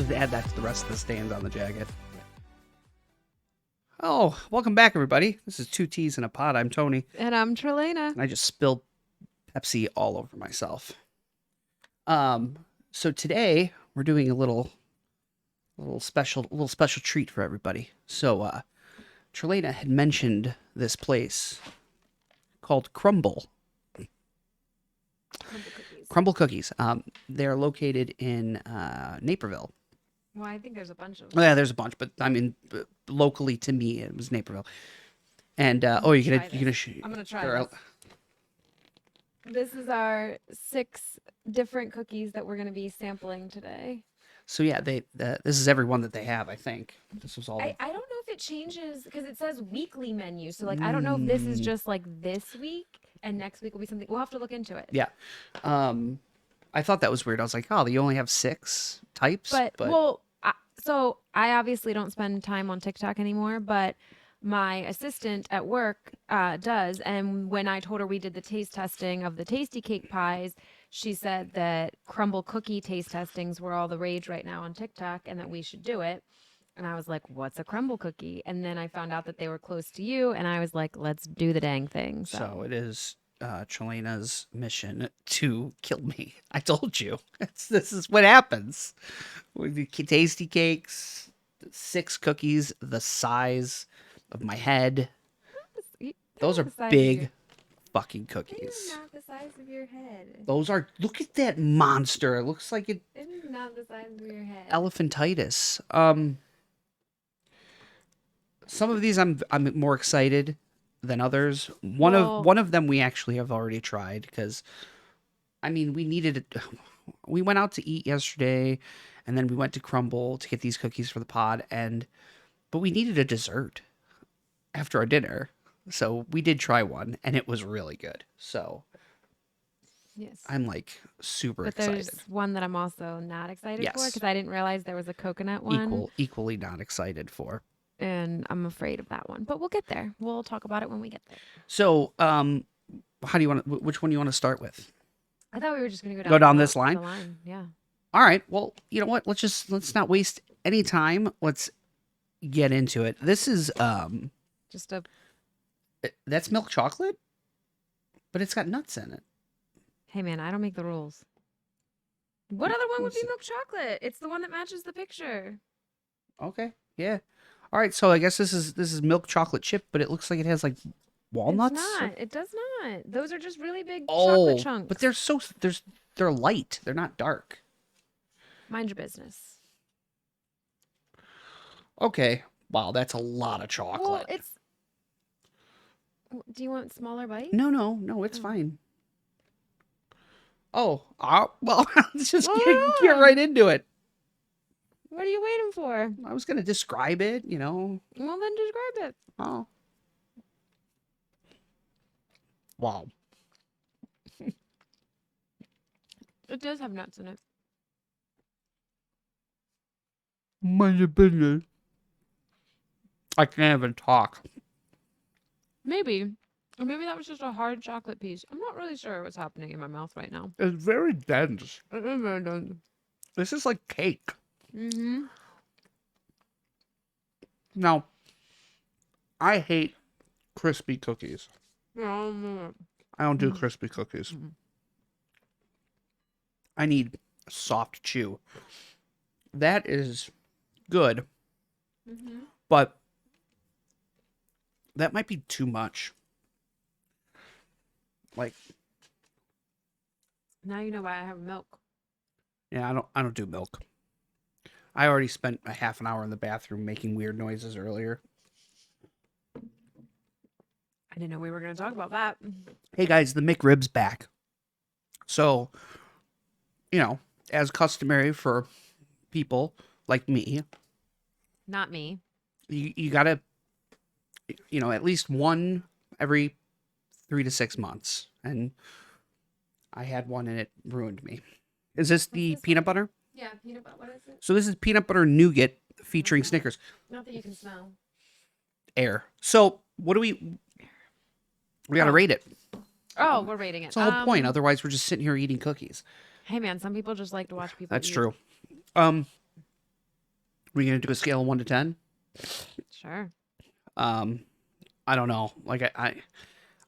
just add that to the rest of the stains on the jacket. Oh, welcome back, everybody. This is Two Teas in a Pod. I'm Tony. And I'm Tralana. And I just spilled Pepsi all over myself. So today we're doing a little special treat for everybody. So Tralana had mentioned this place called Crumbl. Crumbl Cookies. They're located in Naperville. Well, I think there's a bunch of them. Yeah, there's a bunch, but I mean, locally to me, it was Naperville. And you're gonna I'm gonna try this. This is our 6 different cookies that we're gonna be sampling today. So yeah, this is every one that they have. I think this was all. I don't know if it changes because it says weekly menu. So like, I don't know if this is just like this week and next week will be something. We'll have to look into it. Yeah. I thought that was weird. I was like, oh, you only have 6 types. But well, so I obviously don't spend time on TikTok anymore, but my assistant at work does. And when I told her we did the taste testing of the tasty cake pies, she said that Crumbl cookie taste testings were all the rage right now on TikTok and that we should do it. And I was like, what's a Crumbl cookie? And then I found out that they were close to you. And I was like, let's do the dang thing. So it is Tralana's mission to kill me. I told you. This is what happens. With the tasty cakes, 6 cookies, the size of my head. Those are big fucking cookies. They're not the size of your head. Those are, look at that monster. It looks like it. It is not the size of your head. Elephantitis. Some of these I'm more excited than others. One of them we actually have already tried because, I mean, we went out to eat yesterday, and then we went to Crumbl to get these cookies for the pod, but we needed a dessert after our dinner, so we did try one, and it was really good. So, yes, I'm like super excited. But there's one that I'm also not excited for because I didn't realize there was a coconut one. Equally not excited for. And I'm afraid of that one, but we'll get there. We'll talk about it when we get there. So, how do you want? Which one do you want to start with? I thought we were just going to go down this line. Yeah. All right. Well, you know what? Let's not waste any time. Let's get into it. This is that's milk chocolate, but it's got nuts in it. Hey man, I don't make the rules. What other one would be milk chocolate? It's the one that matches the picture. Okay. Yeah. All right, so I guess this is milk chocolate chip, but it looks like it has like walnuts. It's not. It does not. Those are just really big chocolate chunks. But they're light. They're not dark. Mind your business. Okay. Wow, that's a lot of chocolate. Well, do you want smaller bites? No, it's fine. Well, let's just get right into it. What are you waiting for? I was going to describe it, you know. Well, then describe it. Oh. Wow. It does have nuts in it. My opinion. I can't even talk. Maybe. Or maybe that was just a hard chocolate piece. I'm not really sure what's happening in my mouth right now. It's very dense. It is very dense. This is like cake. Mm-hmm. Now, I hate crispy cookies. No. I don't do crispy cookies. Mm-hmm. I need a soft chew. That is good, but that might be too much. Like, now you know why I have milk. Yeah, I don't do milk. I already spent a half an hour in the bathroom making weird noises earlier. I didn't know we were going to talk about that. Hey guys, the McRib's back. So, you know, as customary for people like me. Not me. You gotta, you know, at least one every 3 to 6 months. And I had one and it ruined me. Is this the peanut butter? Yeah, peanut butter. What is it? So this is peanut butter nougat featuring Snickers. Not that you can smell. Air. So what do we gotta rate it. Oh, we're rating it. That's the whole point. Otherwise, we're just sitting here eating cookies. Hey, man, some people just like to watch people That's eat. true. We're gonna do a scale of 1 to 10. Sure. I don't know. Like I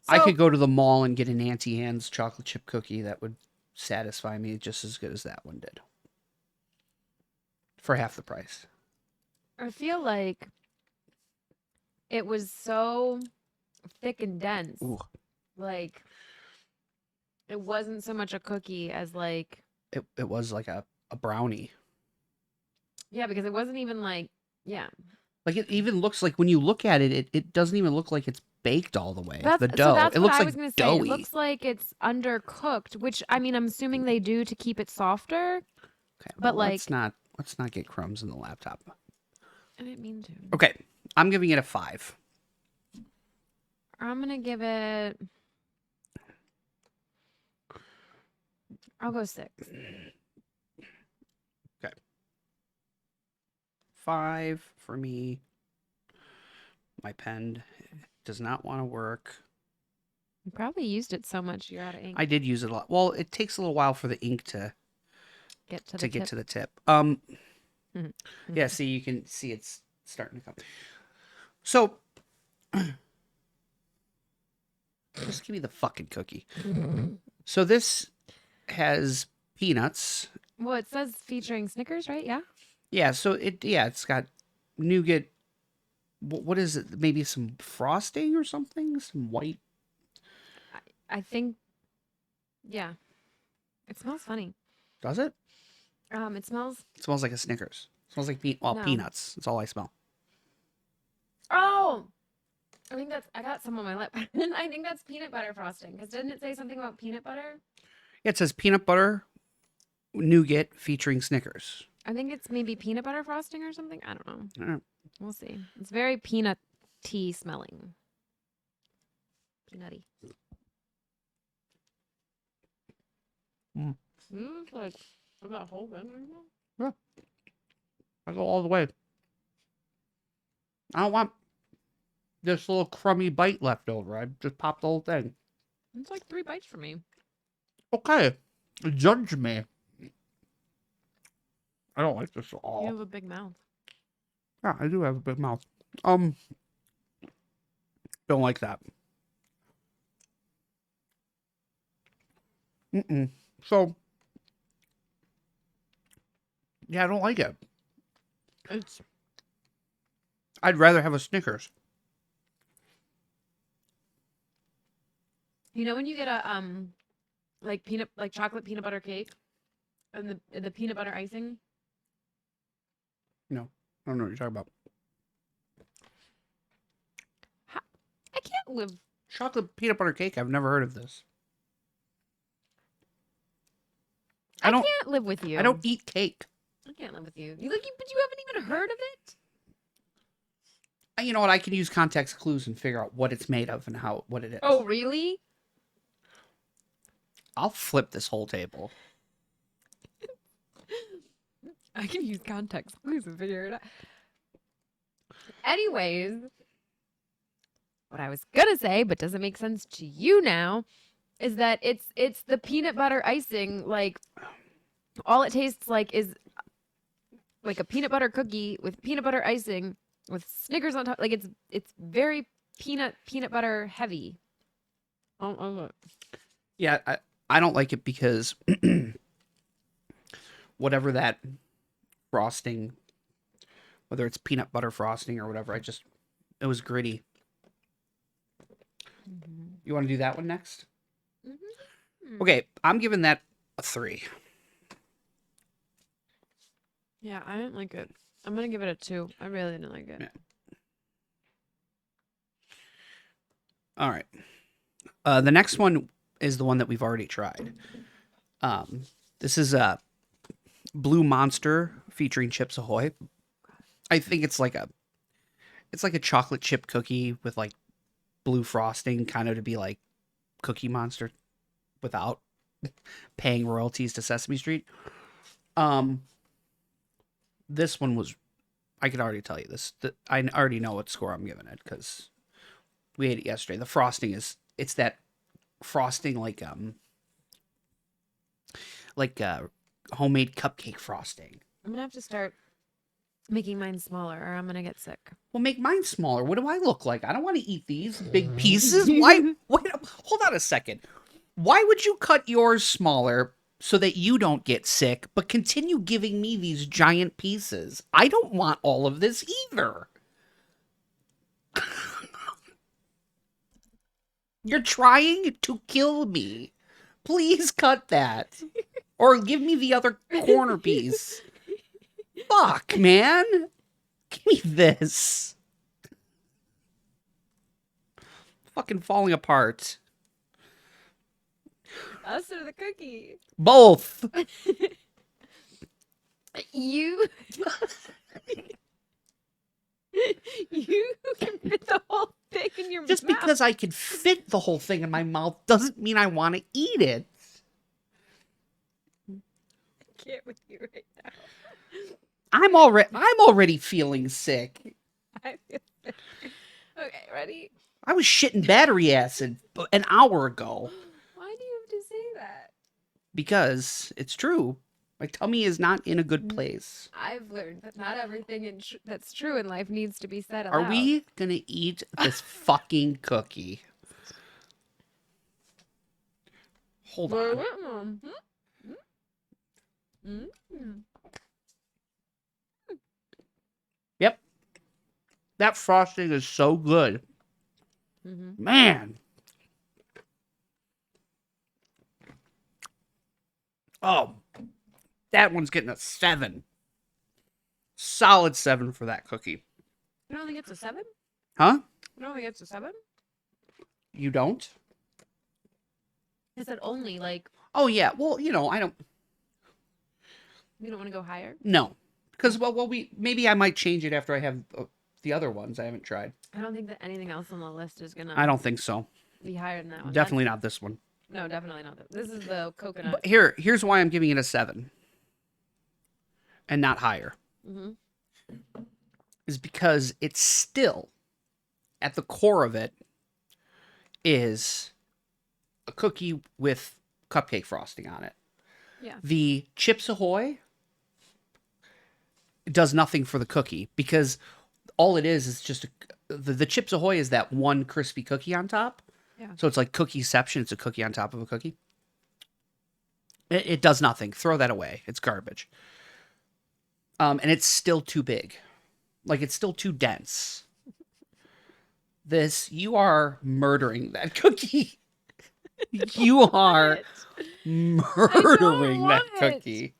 So could go to the mall and get an Auntie Anne's chocolate chip cookie that would satisfy me just as good as that one did for half the price. I feel like it was so thick and dense. Ooh, Like it wasn't so much a cookie as like it was like a brownie. yeah, because it wasn't even like yeah. Like it even looks like when you look at it, it doesn't even look like it's baked all the way. The That's so dough. that's It what looks I like was gonna say. It doughy. looks like it's undercooked, which I mean I'm assuming they do to keep it softer. Okay, But well, like let's not get crumbs in the laptop. I didn't mean to. Okay, I'm giving it a 5. I'm gonna give it I'll go 6. Okay, 5 for me. My pen does not want to work. You probably used it so much you're out of ink. I did use it a lot. Well, it takes a little while for the ink to Get to the get tip. to the tip. Mhm. Yeah, see, you can see it's starting to come. So, just give me the fucking cookie. So this has peanuts. Well, it says featuring Snickers, right? Yeah. Yeah, so it's got nougat. What is it? Maybe some frosting or something? Some white. I think yeah. It smells funny. Does it? It smells It smells like a Snickers. It smells like no. peanuts. That's all I smell. Oh, I think that's I got some on my lip. I think that's peanut butter frosting. Because didn't it say something about peanut butter? Yeah, it says peanut butter nougat featuring Snickers. I think it's maybe peanut butter frosting or something. I don't know. I don't know. We'll see. It's very peanut tea smelling. Peanutty. Mm. It's like that whole thing. Yeah, I go all the way. I don't want this little crummy bite left over. I just popped the whole thing. It's like 3 bites for me. Okay, judge me. I don't like this at You all. have a big mouth. Yeah, I do have a big mouth. Don't like that. So, yeah, I don't like it. It's I'd rather have a Snickers. you know when you get a like chocolate peanut butter cake and the peanut butter icing. No, I don't know what you're talking about. I can't live. Chocolate peanut butter cake. I've never heard of this. I can't live with you. I don't eat cake. I can't live with you. But you haven't even heard of it. You know what? I can use context clues and figure out what it's made of and what it is. Oh, really? I'll flip this whole table. I can use context clues and figure it out. Anyways, what I was gonna say, but doesn't make sense to you now, is that it's the peanut butter icing. Like all it tastes like is like a peanut butter cookie with peanut butter icing with Snickers on top. Like it's very peanut butter heavy. Oh. Yeah, I don't like it because whatever that frosting, whether it's peanut butter frosting or whatever, it was gritty. Mm-hmm. You want to do that one next? Mm-hmm. Okay, I'm giving that a 3. Yeah, I didn't like it. I'm gonna give it a 2. I really didn't like it. Yeah. All right. The next one is the one that we've already tried. This is a Blue Monster featuring Chips Ahoy. I think it's like a chocolate chip cookie with like blue frosting, kind of to be like Cookie Monster without paying royalties to Sesame Street. This one was, I can already tell you this. I already know what score I'm giving it because we ate it yesterday. The frosting it's that frosting like homemade cupcake frosting. I'm gonna have to start Making mine smaller or I'm gonna get sick. Well, make mine smaller. What do I look like? I don't want to eat these big pieces. Why? Wait, hold on a second. Why would you cut yours smaller so that you don't get sick, but continue giving me these giant pieces? I don't want all of this either. You're trying to kill me. Please cut that. Or give me the other corner piece. Fuck, man. Give me this. Fucking falling apart. Us or the cookie? Both. You you can fit the whole thing in your Just mouth. because I can fit the whole thing in my mouth doesn't mean I want to eat it. I can't with you right now. I'm already feeling sick. I feel sick. Okay, ready? I was shitting battery acid an hour ago Why do you have to say that? because it's true. My tummy is not in a good place. I've learned that not everything that's true in life needs to be said Are aloud. we gonna eat this fucking cookie? Hold on. Yep. That frosting is so good. Man. Oh, that one's getting a 7. Solid 7 for that cookie. You don't think it's a 7? Huh? You don't think it's a 7? You don't? I said only, like, Oh, yeah. Well, I don't. you don't want to go higher? No. Because, maybe I might change it after I have the other ones I haven't tried. I don't think that anything else on the list is going I to don't think so. be higher than that one. Definitely not this one. No, definitely not. This is the coconut. But here's why I'm giving it a 7 and not higher. Is because it's still, at the core of it, is a cookie with cupcake frosting on it. Yeah. The Chips Ahoy does nothing for the cookie because all it is just the Chips Ahoy is that one crispy cookie on top. Yeah. So it's like cookieception. It's a cookie on top of a cookie. It does nothing. Throw that away. It's garbage. And it's still too big. Like, it's still too dense. You are murdering that cookie. You are murdering that cookie.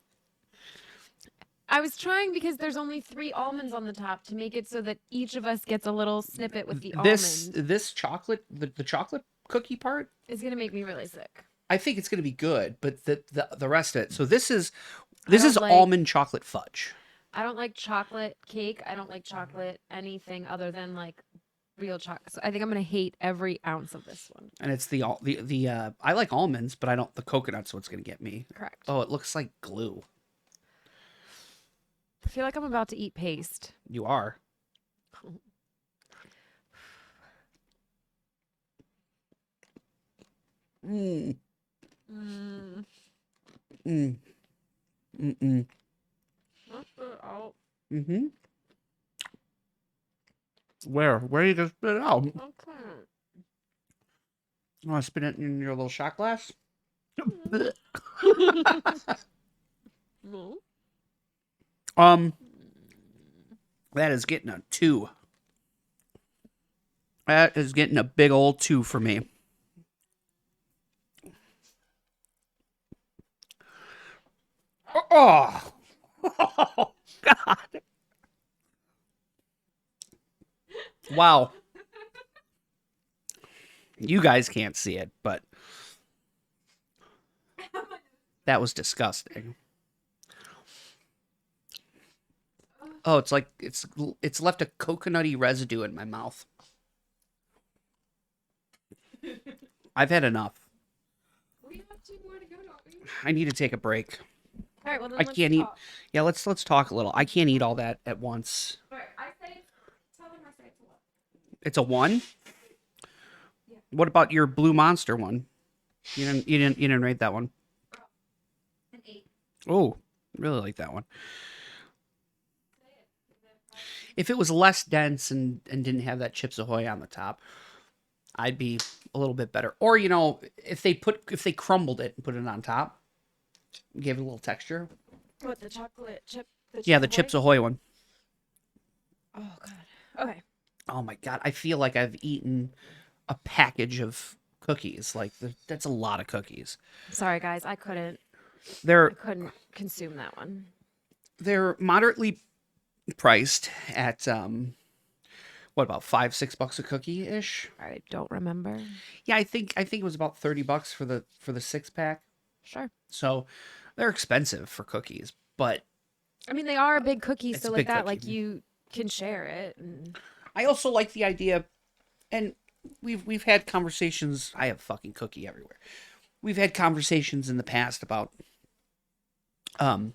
I was trying because there's only 3 almonds on the top to make it so that each of us gets a little snippet with the almond. This chocolate, the chocolate cookie part is going to make me really sick. I think it's going to be good, but the rest of it. So this is like, almond chocolate fudge. I don't like chocolate cake. I don't like chocolate anything other than like real chocolate. So I think I'm going to hate every ounce of this one. And it's the I like almonds, but I don't the coconut's what's going to get me. Correct. Oh, it looks like glue. I feel like I'm about to eat paste. You are. Mm. Mm. Mm. Mm-mm. Mm-hmm. Where are you gonna spit it out? Okay. You want to spit it in your little shot glass? No. That is getting a 2. That is getting a big old 2 for me. Oh, oh God. Wow. You guys can't see it, but that was disgusting. Oh, it's like it's left a coconutty residue in my mouth. I've had enough. We have 2 more to go, don't we? I need to take a break. All right, well then I can't eat. Yeah, let's talk a little. I can't eat all that at once. All right, tell them I say it's a 1. It's a 1? Yeah. What about your Blue Monster one? You didn't rate that one. An 8. Oh, really like that one. if it was less dense and didn't have that Chips Ahoy on the top, I'd be a little bit better. Or if they crumbled it and put it on top, gave it a little texture. What, the chocolate chip? The Yeah, Chips the Ahoy? Chips Ahoy one. Oh God. Okay. Oh my god, I feel like I've eaten a package of cookies. Like that's a lot of cookies. Sorry guys, I They're couldn't consume that one. they're moderately priced at what about $5-6 a cookie ish? I don't remember. Yeah, I think it was about $30 for the 6 pack. Sure. So they're expensive for cookies, but I mean, they are a big cookie, it's so a like big that, cookie. like you can share it. And... I also like the idea, and we've had conversations. I have fucking cookie everywhere. We've had conversations in the past about um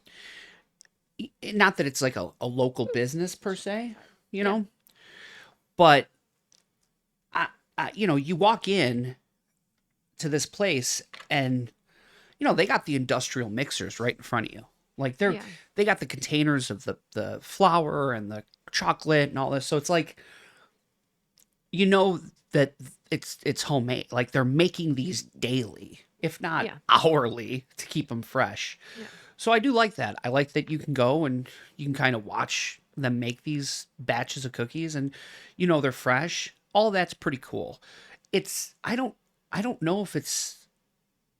not that it's like a local business per se, you Yeah. know, but you walk in to this place and they got the industrial mixers right in front of you. Like Yeah. they got the containers of the flour and the chocolate and all this. So it's like you know that it's homemade. Like they're making these daily, if not Yeah. hourly, to keep them fresh. Yeah. So I do like that. I like that you can go and you can kind of watch them make these batches of cookies and they're fresh. All that's pretty cool. I don't know if it's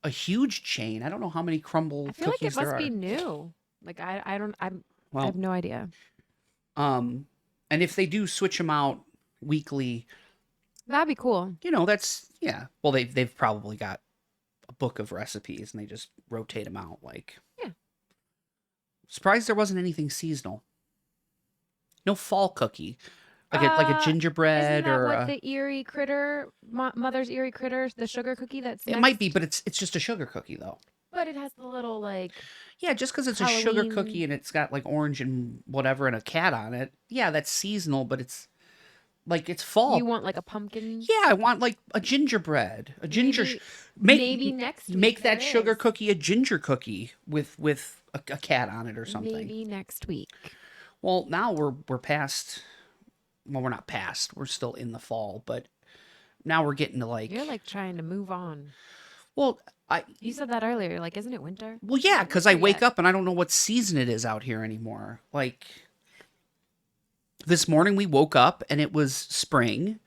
a huge chain. I don't know how many I Crumbl feel like it cookies there must be are. new. Like I don't I Well, have no idea. um and if they do switch them out weekly, That'd be cool. that's yeah. Well, they've probably got a book of recipes and they just rotate them out like. Yeah. Surprised there wasn't anything seasonal. No fall cookie. Like a Isn't gingerbread that or what the eerie critter, Mother's eerie critter, the sugar cookie that's it next? might be, but it's just a sugar cookie though. But it has the little like Yeah, just because it's a sugar Halloween. cookie and it's got like orange and whatever and a cat on it. Yeah, that's seasonal, but it's like it's fall. You want like a pumpkin? Yeah, I want like a gingerbread, a ginger. Maybe next week make that there sugar is. cookie a ginger cookie with a cat on it or something. Maybe next week. Well, now we're past. Well, we're not past. We're still in the fall, but now we're getting to like. You're like trying to move on. Well, You said that earlier. You're like, isn't it winter? Well, yeah, Not because I winter wake yet. up and I don't know what season it is out here anymore. Like this morning, we woke up and it was spring,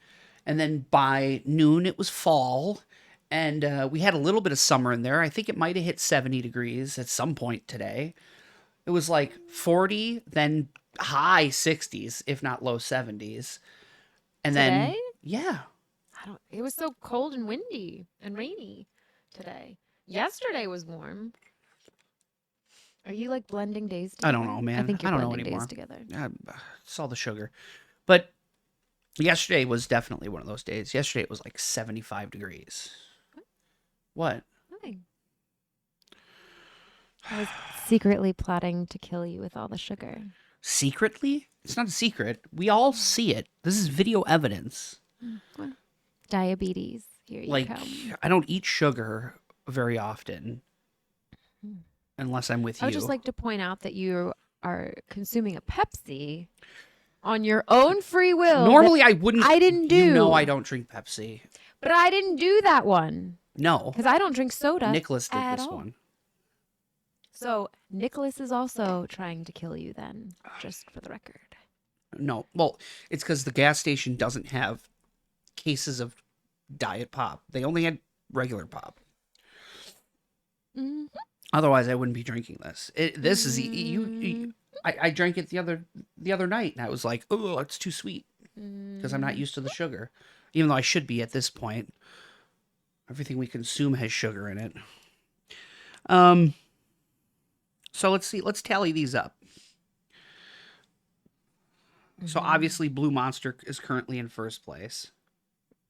and then by noon it was fall, and we had a little bit of summer in there. I think it might have hit 70 degrees at some point today. It was like 40, then high 60s, if not low 70s, and then Today? yeah, It was so cold and windy and rainy today. Yesterday was warm. Are you like blending days I together? don't know, man. I think you're I don't know blending anymore. days together. It's all the sugar, but yesterday was definitely one of those days. Yesterday it was like 75 degrees. What? Nothing. I was secretly plotting to kill you with all the sugar. Secretly? It's not a secret. We all see it. This is video evidence. Well, diabetes. Here you Like, come. I don't eat sugar very often unless I'm with I you. would just like to point out that you are consuming a Pepsi on your own free will. Normally, I wouldn't. I didn't do. You know I don't drink Pepsi. But I didn't do that one No. because I don't drink soda. Nicholas did at this all. one. So Nicholas is also trying to kill you then, just for the record. No. Well, it's because the gas station doesn't have cases of Diet Pop. They only had regular pop. Mm. Otherwise, I wouldn't be drinking this. This is I drank it the other night, and I was like, "Oh, it's too sweet," because I'm not used to the sugar. Even though I should be at this point. Everything we consume has sugar in it. So let's see. Let's tally these up. So obviously, Blue Monster is currently in first place.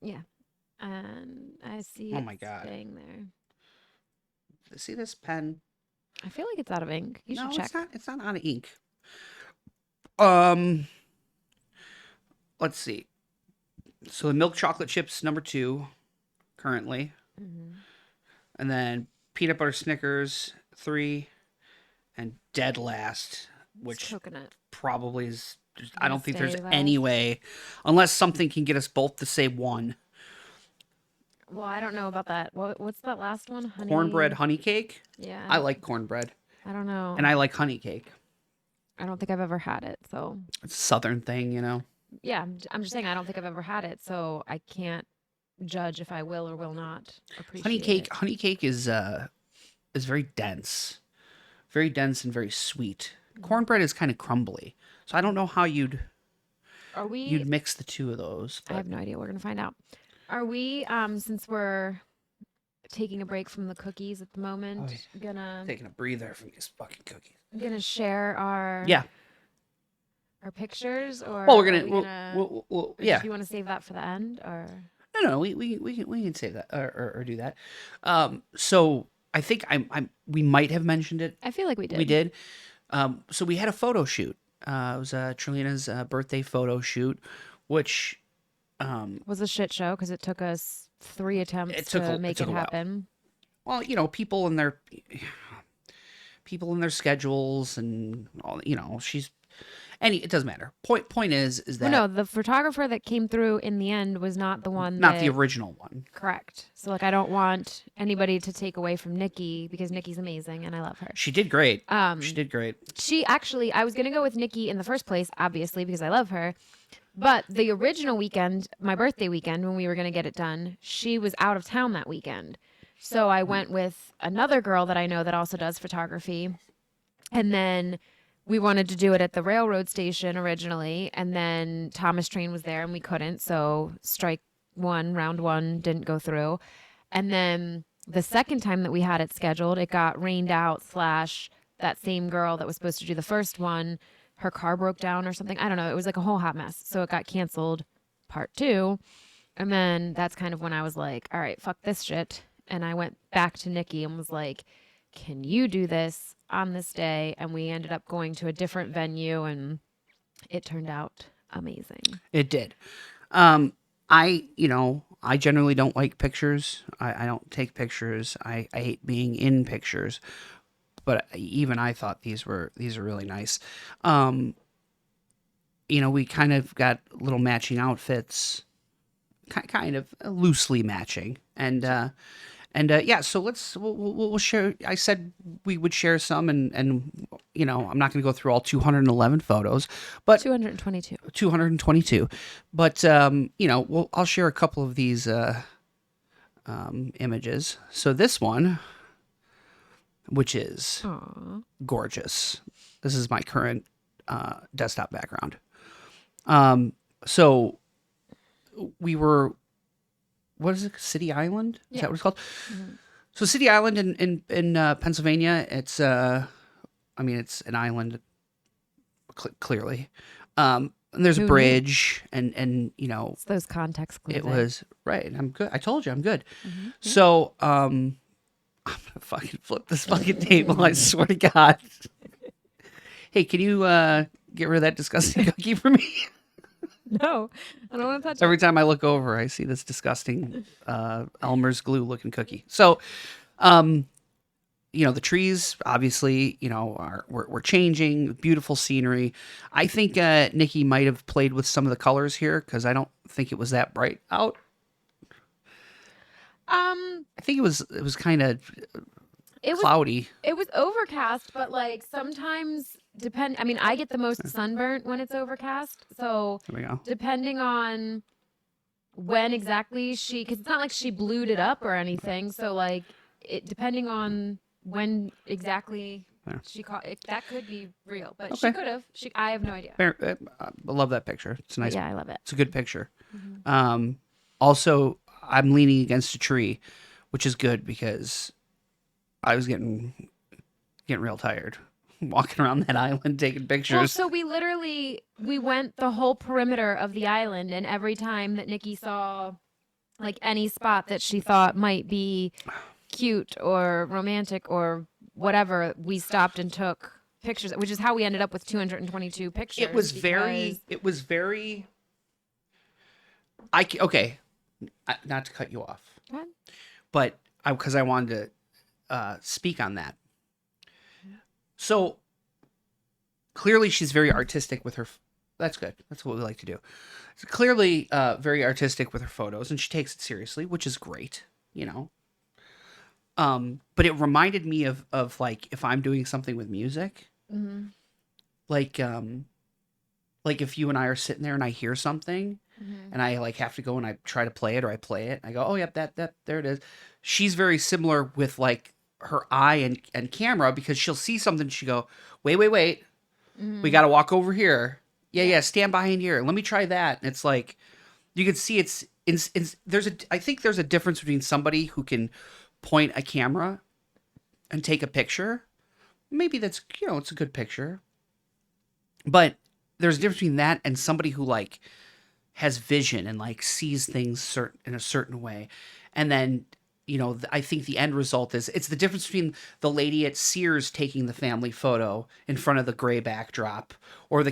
Yeah. And I see Oh it my God. staying there. See this pen? I feel like it's out of ink. You No, should check. it's not. It's not on ink. Let's see. So the milk chocolate chips number 2, currently, and then peanut butter Snickers 3, and dead last, It's which coconut. probably is I don't think there's Stay any last. way, unless something can get us both to say one. Well, I don't know about that. What's that last one? Cornbread Honey. honey cake. Yeah, I like cornbread, I don't and know. I like honey cake. I don't think I've ever had it. So, It's a southern thing, you know. yeah, I'm just saying I don't think I've ever had it. So I can't judge if I will or will not appreciate it. Honey cake is very dense and very sweet. Mhm. Cornbread is kind of crumbly, so I don't know how Are we? you'd mix the two of those, I but have no idea. We're gonna find out. Are we? Since we're taking a break from the cookies at the oh, yeah. moment, gonna Taking a breather from these fucking cookies. gonna share Yeah. our pictures, or Well, we're are gonna we gonna? Or did yeah. you want to save that for the end, or? No, we can say that or do that. So I think we might have mentioned it. I feel like we We did. did. So we had a photo shoot. It was Trilliona's birthday photo shoot, which Was a shit show because it took us 3 attempts to it make took it a while. happen. Well, people in their schedules and all. It doesn't matter. Point is Well, that no, the photographer that came through in the end was not the one not the that original one. correct. So like I don't want anybody to take away from Nikki because Nikki's amazing and I love her. She did great. She Um did great. she actually I was going to go with Nikki in the first place obviously because I love her. But the original weekend, my birthday weekend when we were going to get it done, she was out of town that weekend. So I went with another girl that I know that also does photography. And then we wanted to do it at the railroad station originally, and then Thomas Train was there and we couldn't, so round one didn't go through. And then the second time that we had it scheduled, it got rained out slash that same girl that was supposed to do the first one, her car broke down or something. I don't know. It was like a whole hot mess. So it got canceled part two. And then that's kind of when I was like, all right, fuck this shit. And I went back to Nikki and was like, can you do this on this day? And we ended up going to a different venue and it turned out amazing. It did. I generally don't like pictures. I don't take pictures. I hate being in pictures. But even I thought these are really nice. We kind of got little matching outfits, kind of loosely matching, and yeah. So we'll share. I said we would share some, and I'm not going to go through all 211 photos, but 222. 222. But I'll share a couple of these images. So this one, which is Aw. gorgeous. This is my current desktop background. So we were, what is it? City Island? Is that what it's called? Mhm. So City Island in Pennsylvania. It's it's an island, clearly. And there's a Who knew? bridge, and It's those context clues. it was right. And I'm good. I told you I'm good. Mm-hmm. So I'm gonna fucking flip this fucking table. I swear to God. Hey, can you get rid of that disgusting cookie for me? No, I don't want to touch Every it. time I look over, I see this disgusting Elmer's glue looking cookie. So, the trees obviously, we're changing. Beautiful scenery. I think Nikki might have played with some of the colors here because I don't think it was that bright out. I think it was kind of It was cloudy. it was overcast, but like sometimes I mean, I get the most sunburnt when it's overcast. So There we go. depending on when exactly because it's not like she blued it up or anything. So like depending on when exactly Yeah. she caught it, that could be real, but she Okay. could have. I have no idea. I love that picture. It's a But nice. yeah, I love it. It's a good picture. Mhm. Also, I'm leaning against a tree, which is good because I was getting real tired walking around that island taking Well, pictures. so we went the whole perimeter of the island, and every time that Nikki saw like any spot that she thought might be cute or romantic or whatever, we stopped and took pictures, which is how we ended up with 222 pictures. It was because- very. Okay, not to cut you off, Go ahead. but because I wanted to speak on that. So clearly, she's very artistic with her. That's good. That's what we like to do. It's clearly very artistic with her photos, and she takes it seriously, which is great. You know. But it reminded me of like if I'm doing something with music, Mm-hmm. like like if you and I are sitting there and I hear something Mm-hmm. and I like have to go and I try to play it or I play it, and I go, oh yep, that there it is. She's very similar with like her eye and camera because she'll see something, she go, wait, we Mm-hmm. got to walk over here. Yeah, Yeah. yeah, stand behind here. Let me try that. And it's like you can see there's a I think there's a difference between somebody who can point a camera and take a picture. Maybe that's, it's a good picture. But there's a difference between that and somebody who like has vision and like sees things in a certain way. And then, I think the end result is it's the difference between the lady at Sears taking the family photo in front of the gray backdrop or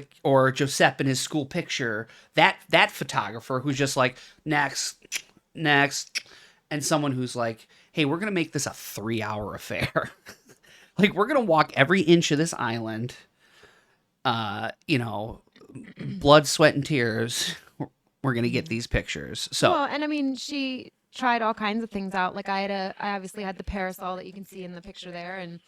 Josep in his school picture, that photographer who's just like next, and someone who's like, hey, we're going to make this a 3-hour affair. Like we're going to walk every inch of this island, you know, blood, sweat, and tears. We're gonna get these pictures. So Well, and I mean, she tried all kinds of things out. Like I obviously had the parasol that you can see in the picture there, and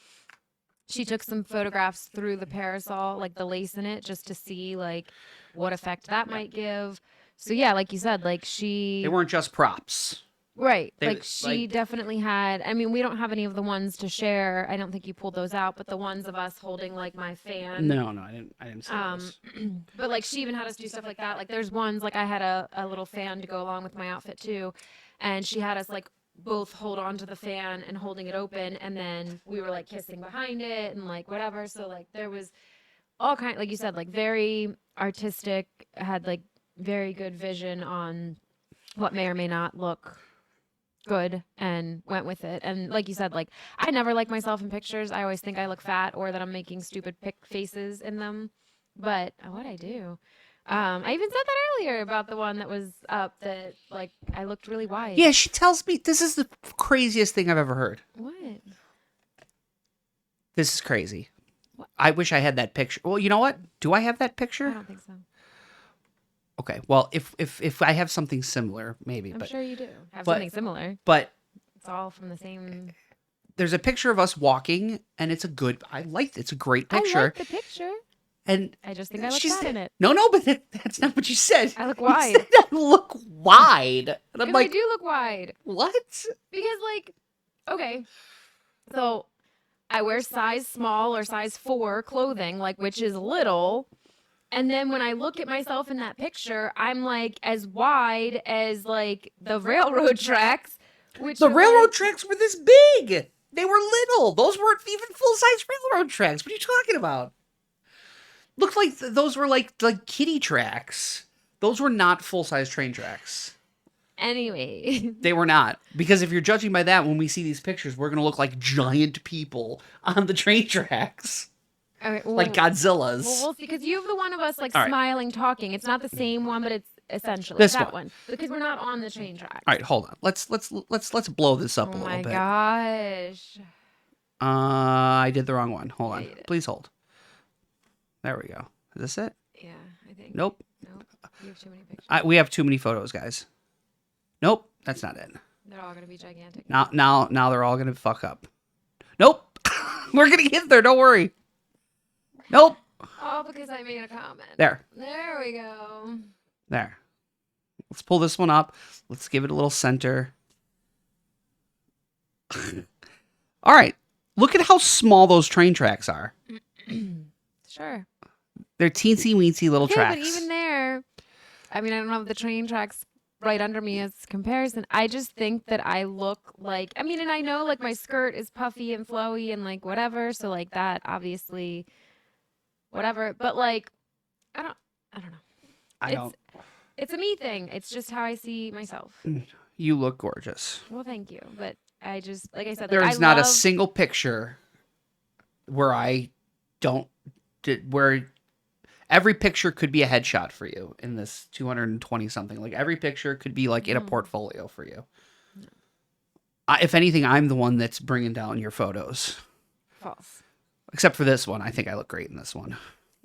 she took some photographs through the parasol, like the lace in it, just to see like what effect that might give. So yeah, like you said, like they she weren't just props. right, They like she like definitely had. I mean, we don't have any of the ones to share. I don't think you pulled those out, but the ones of us holding like my fan. no, I didn't say Um, those. but like she even had us do stuff like that. Like there's ones like I had a little fan to go along with my outfit too, and she had us like both hold on to the fan and holding it open, and then we were like kissing behind it and like whatever. So like there was all kind, like you said, like very artistic, had like very good vision on what may or may not look good and went with it. And like you said, like I never like myself in pictures. I always think I look fat or that I'm making stupid faces in them. But what I do. I even said that earlier about the one that was up that like I looked really wide. Yeah, she tells me this is the craziest thing I've ever heard. What? This is crazy. What? I wish I had that picture. Well, you know what? Do I have that I picture? don't think so. Okay. Well, if I have something similar, maybe. I'm But sure you do. Have but something similar. but It's all from the same. there's a picture of us walking, and it's a good. I like. It's a great I picture. like the picture. And I just think I look she fat said, in it. no, but that's not what you said. I look You wide. said I look wide. And I'm Because like, I do look wide. what? Because like, okay, so I wear size small or size 4 clothing, like which is little. And then when I look at myself in that picture, I'm like as wide as like the railroad tracks, which The are railroad like, tracks were this big. They were little. Those weren't even full-size railroad tracks. What are you talking about? Looked like those were like kiddie tracks. Those were not full-size train tracks. anyway. They were not. Because if you're judging by that, when we see these pictures, we're going to look like giant people on the train tracks. Okay, Like well, Godzillas. we'll see. Because you have the one of us like All right. smiling, talking. It's not the same one, but it's essentially This that one. one. Because we're not on the train tracks. All right, hold on. Let's blow this up Oh a little my bit. gosh. I did the wrong one. Hold Yeah, on. you did. Please hold. There we go. Is this it? Yeah, I think. Nope. Nope. You have too many pictures. We have too many photos, guys. Nope, that's not it. They're all gonna be gigantic. Now they're all gonna fuck up. Nope. We're gonna get there. Don't worry. Nope. Oh, because I made a comment. There. There we go. There. Let's pull this one up. Let's give it a little center. All right. Look at how small those train tracks are. Sure. They're teensy weensy little Okay, tracks. but even there, I mean, I don't know the train tracks right under me as comparison. I just think that I look like, I mean, and I know like my skirt is puffy and flowy and like whatever, so like that obviously, whatever. But like, I don't know. I don't. It's a me thing. It's just how I see myself. You look gorgeous. Well, thank you, but I just like I said, There like, is I not a love- single picture where I don't where every picture could be a headshot for you in this 220 something. Like every picture could be like in a No. portfolio for you. If anything, I'm the one that's bringing down your photos. false. Except for this one. I think I look great in this one.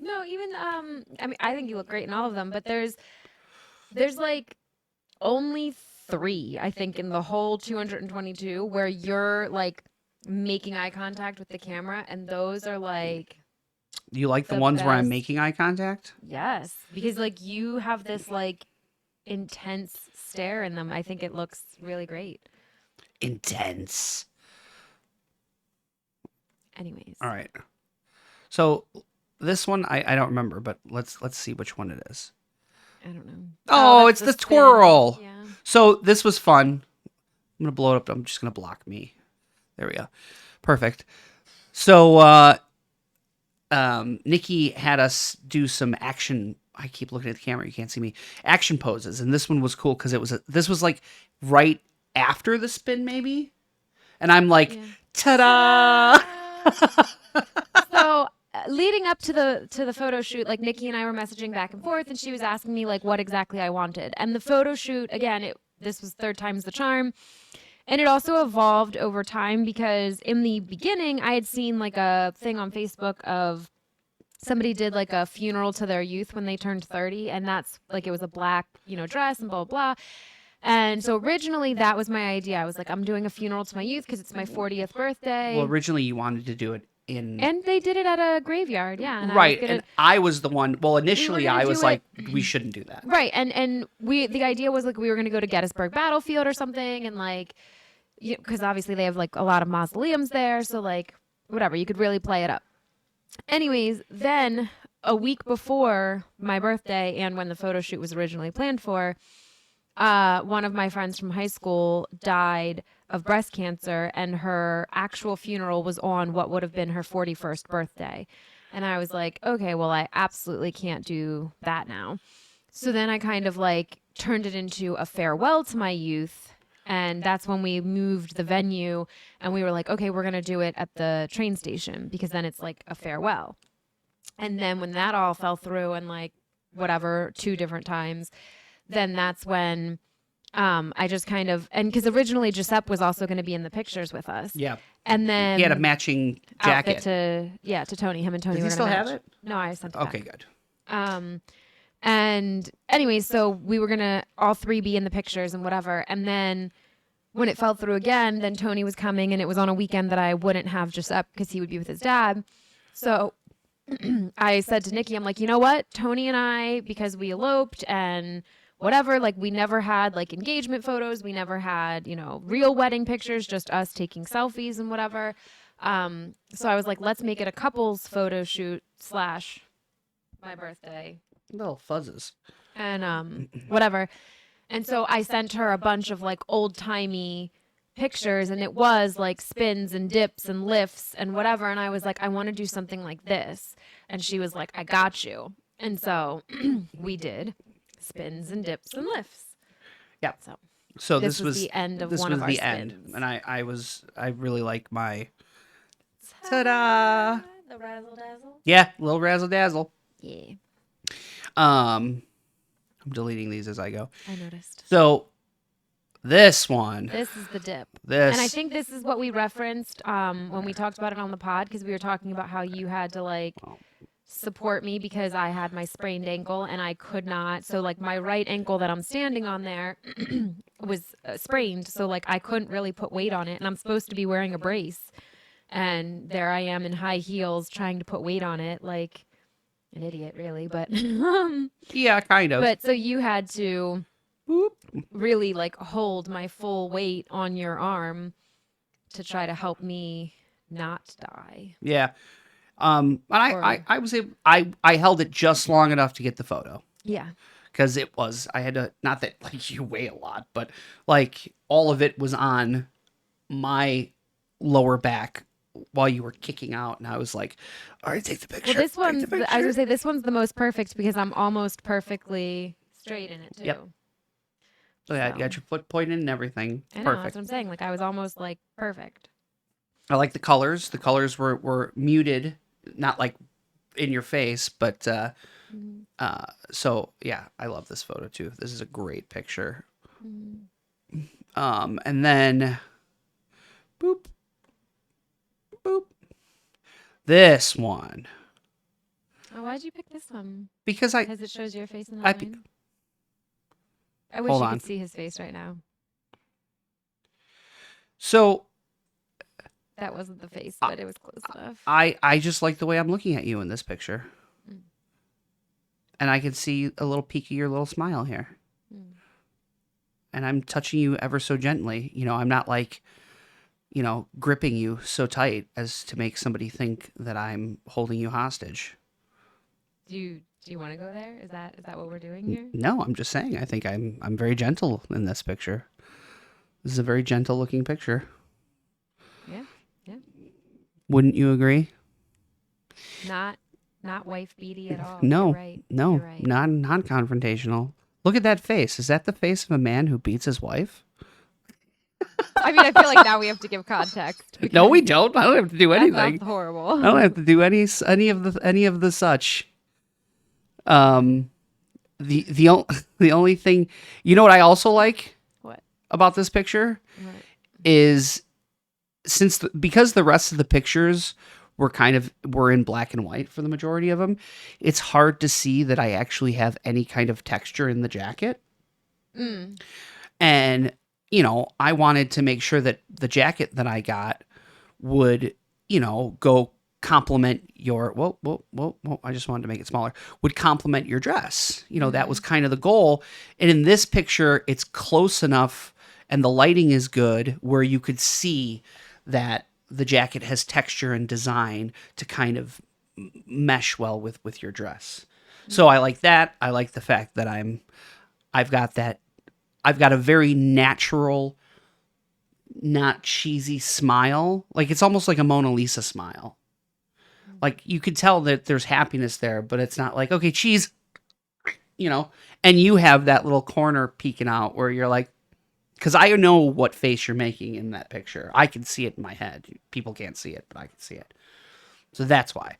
No, even I mean, I think you look great in all of them, but there's like only 3, I think, in the whole 222 where you're like making eye contact with the camera, and those are like Do you like the the ones where I'm best. making eye contact? Yes, because like you have this like intense stare in them. I think it looks really great. Intense. Anyways, All right. So this one I don't remember, but let's see which one it is. I don't know. Oh, Oh, that's it's the the spin. twirl. Yeah. So this was fun. I'm gonna blow it up. I'm just gonna block me. There we go. Perfect. So Nikki had us do some action. I keep looking at the camera. You can't see me. Action poses, and this one was cool because this was like right after the spin, maybe. And I'm like, Yeah. ta-da! So leading up to the photo shoot, like Nikki and I were messaging back and forth, and she was asking me like what exactly I wanted. And the photo shoot, again, this was third time's the charm. And it also evolved over time because in the beginning, I had seen like a thing on Facebook of somebody did like a funeral to their youth when they turned 30. And that's like, it was a black, dress and blah, blah, blah. And so originally that was my idea. I was like, I'm doing a funeral to my youth because it's my 40th Well, birthday. originally you wanted to do it in And they did it at a graveyard. Yeah. And I was right, going and to, I was the one. Well, we were initially going to I was do it. like, we shouldn't do that. Right. And the idea was like, we were going to go to Gettysburg Battlefield or something. And like, because obviously they have like a lot of mausoleums there. So like, whatever, you could really play it up. Anyways, then a week before my birthday and when the photo shoot was originally planned for, one of my friends from high school died of breast cancer, and her actual funeral was on what would have been her 41st birthday. And I was like, okay, well, I absolutely can't do that now. So then I kind of like turned it into a farewell to my youth. And that's when we moved the venue, and we were like, okay, we're going to do it at the train station because then it's like a farewell. And then when that all fell through and like whatever, 2 different times, then that's when I just kind of, and because originally Giuseppe was also going to be in the pictures with us. Yeah, And then he had a matching outfit jacket. to Tony. Him and Tony Does were he going to still have match. it? No, I sent it Okay, back. good. And anyway, so we were going to all 3 be in the pictures and whatever. And then when it fell through again, then Tony was coming, and it was on a weekend that I wouldn't have Giuseppe because he would be with his dad. So I said to Nikki, I'm like, you know what? Tony and I, because we eloped and whatever, like we never had like engagement photos. We never had, real wedding pictures, just us taking selfies and whatever. So I was like, let's make it a couples photo shoot / my birthday Little fuzzes. and whatever. And so I sent her a bunch of like old timey pictures, and it was like spins and dips and lifts and whatever. And I was like, I want to do something like this. And she was like, I got you. And so we did spins and dips and lifts. Yeah. So this was the end of this one was of our the spins. end, and I really like my ta-da. The razzle dazzle. Yeah, little razzle dazzle. Yeah, I'm deleting these as I go. I noticed. So this one. This is the dip. This. And I think this is what we referenced when we talked about it on the pod, because we were talking about how you had to like support me because I had my sprained ankle and I could not. So like my right ankle that I'm standing on there was sprained. So like I couldn't really put weight on it, and I'm supposed to be wearing a brace. And there I am in high heels trying to put weight on it, like an idiot, really. But yeah, kind of. But so you had to really like hold my full weight on your arm to try to help me not die. Yeah. And I was able, I held it just long enough to get the photo. Yeah. Because I had to, not that like you weigh a lot, but like all of it was on my lower back while you were kicking out, and I was like, all right, take the picture. Well, I was gonna say this one's the most perfect because I'm almost perfectly straight in it too. Yep. So yeah, you got your foot pointed and everything. I know, Perfect. that's what I'm saying. Like I was almost like perfect. I like the colors. The colors were muted, not like in your face, but so yeah, I love this photo too. This is a great picture. And then boop. Boop. This one. Oh, I Why'd you pick this one? Because Because it shows your face in I that line? I wish hold you on. could see his face right now. So That wasn't the face, but it was close enough. I just like the way I'm looking at you in this picture. Mm. And I can see a little peek of your little smile here. Mm. And I'm touching you ever so gently. You know, I'm not like, you know, gripping you so tight as to make somebody think that I'm holding you hostage. Do you want to go there? Is that what we're doing here? No, I'm just saying. I think I'm very gentle in this picture. This is a very gentle looking picture. Yeah. Yeah. Wouldn't you agree? Not wife beaty at all. No, You're right. no, You're right. non confrontational. Look at that face. Is that the face of a man who beats his wife? I mean, I feel like now we have to give context. No, we because don't. I don't have to do That anything. sounds horrible. I don't have to do any of the such. The only thing, you know what I also like What? about this picture What? is because the rest of the pictures were in black and white for the majority of them, it's hard to see that I actually have any kind of texture in the jacket. Mm. And, you know, I wanted to make sure that the jacket that I got would, you know, go complement your, I just wanted to make it smaller, would complement your dress. You know, that was kind of the goal. And in this picture, it's close enough and the lighting is good where you could see that the jacket has texture and design to kind of mesh well with your dress. So I like that. I like the fact that I've got a very natural, not cheesy smile. Like it's almost like a Mona Lisa smile. Like you could tell that there's happiness there, but it's not like, okay, cheese, you know, and you have that little corner peeking out where you're like, because I know what face you're making in that picture. I can see it in my head. People can't see it, but I can see it. So that's why.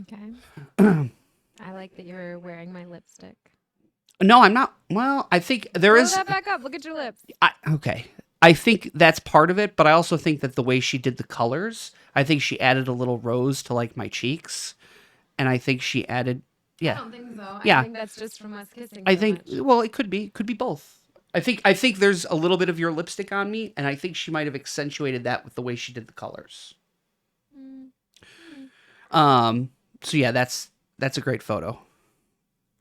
Okay. I like that you're wearing my lipstick. No, I'm not. Well, I think there Throw is. that back up. Look at your lips. Okay. I think that's part of it, but I also think that the way she did the colors, I think she added a little rose to like my cheeks. And I think she added, I yeah. don't think so. Yeah. I think that's just from us kissing. I so think, much. well, it could be both. I think there's a little bit of your lipstick on me, and I think she might have accentuated that with the way she did the colors. So yeah, that's a great photo.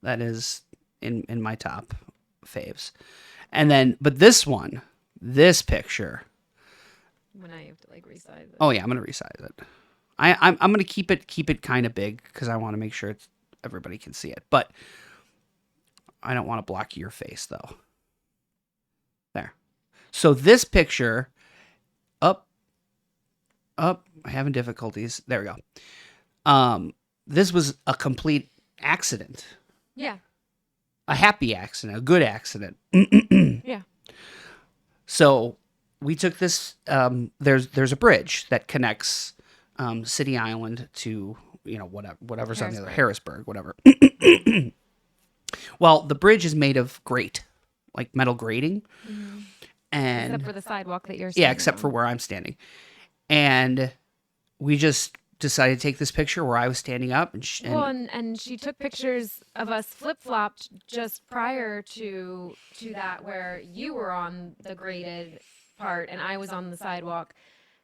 That is in my top faves. And then, but this picture. Well, now you have to like resize it. Oh yeah, I'm gonna resize it. I'm gonna keep it kind of big because I want to make sure everybody can see it. But I don't want to block your face though. There. So this picture, up, having difficulties. There we go. This was a complete accident. Yeah. A happy accident, a good accident. Yeah. So we took this. There's a bridge that connects City Island to, you know, whatever's on the other, Harrisburg, whatever. Well, the bridge is made of grate, like metal grating, and Except for the sidewalk that you're standing except on. for where I'm standing. And we just decided to take this picture where I was standing up, and and she took pictures of us flip-flopped just prior to that, where you were on the graded part and I was on the sidewalk.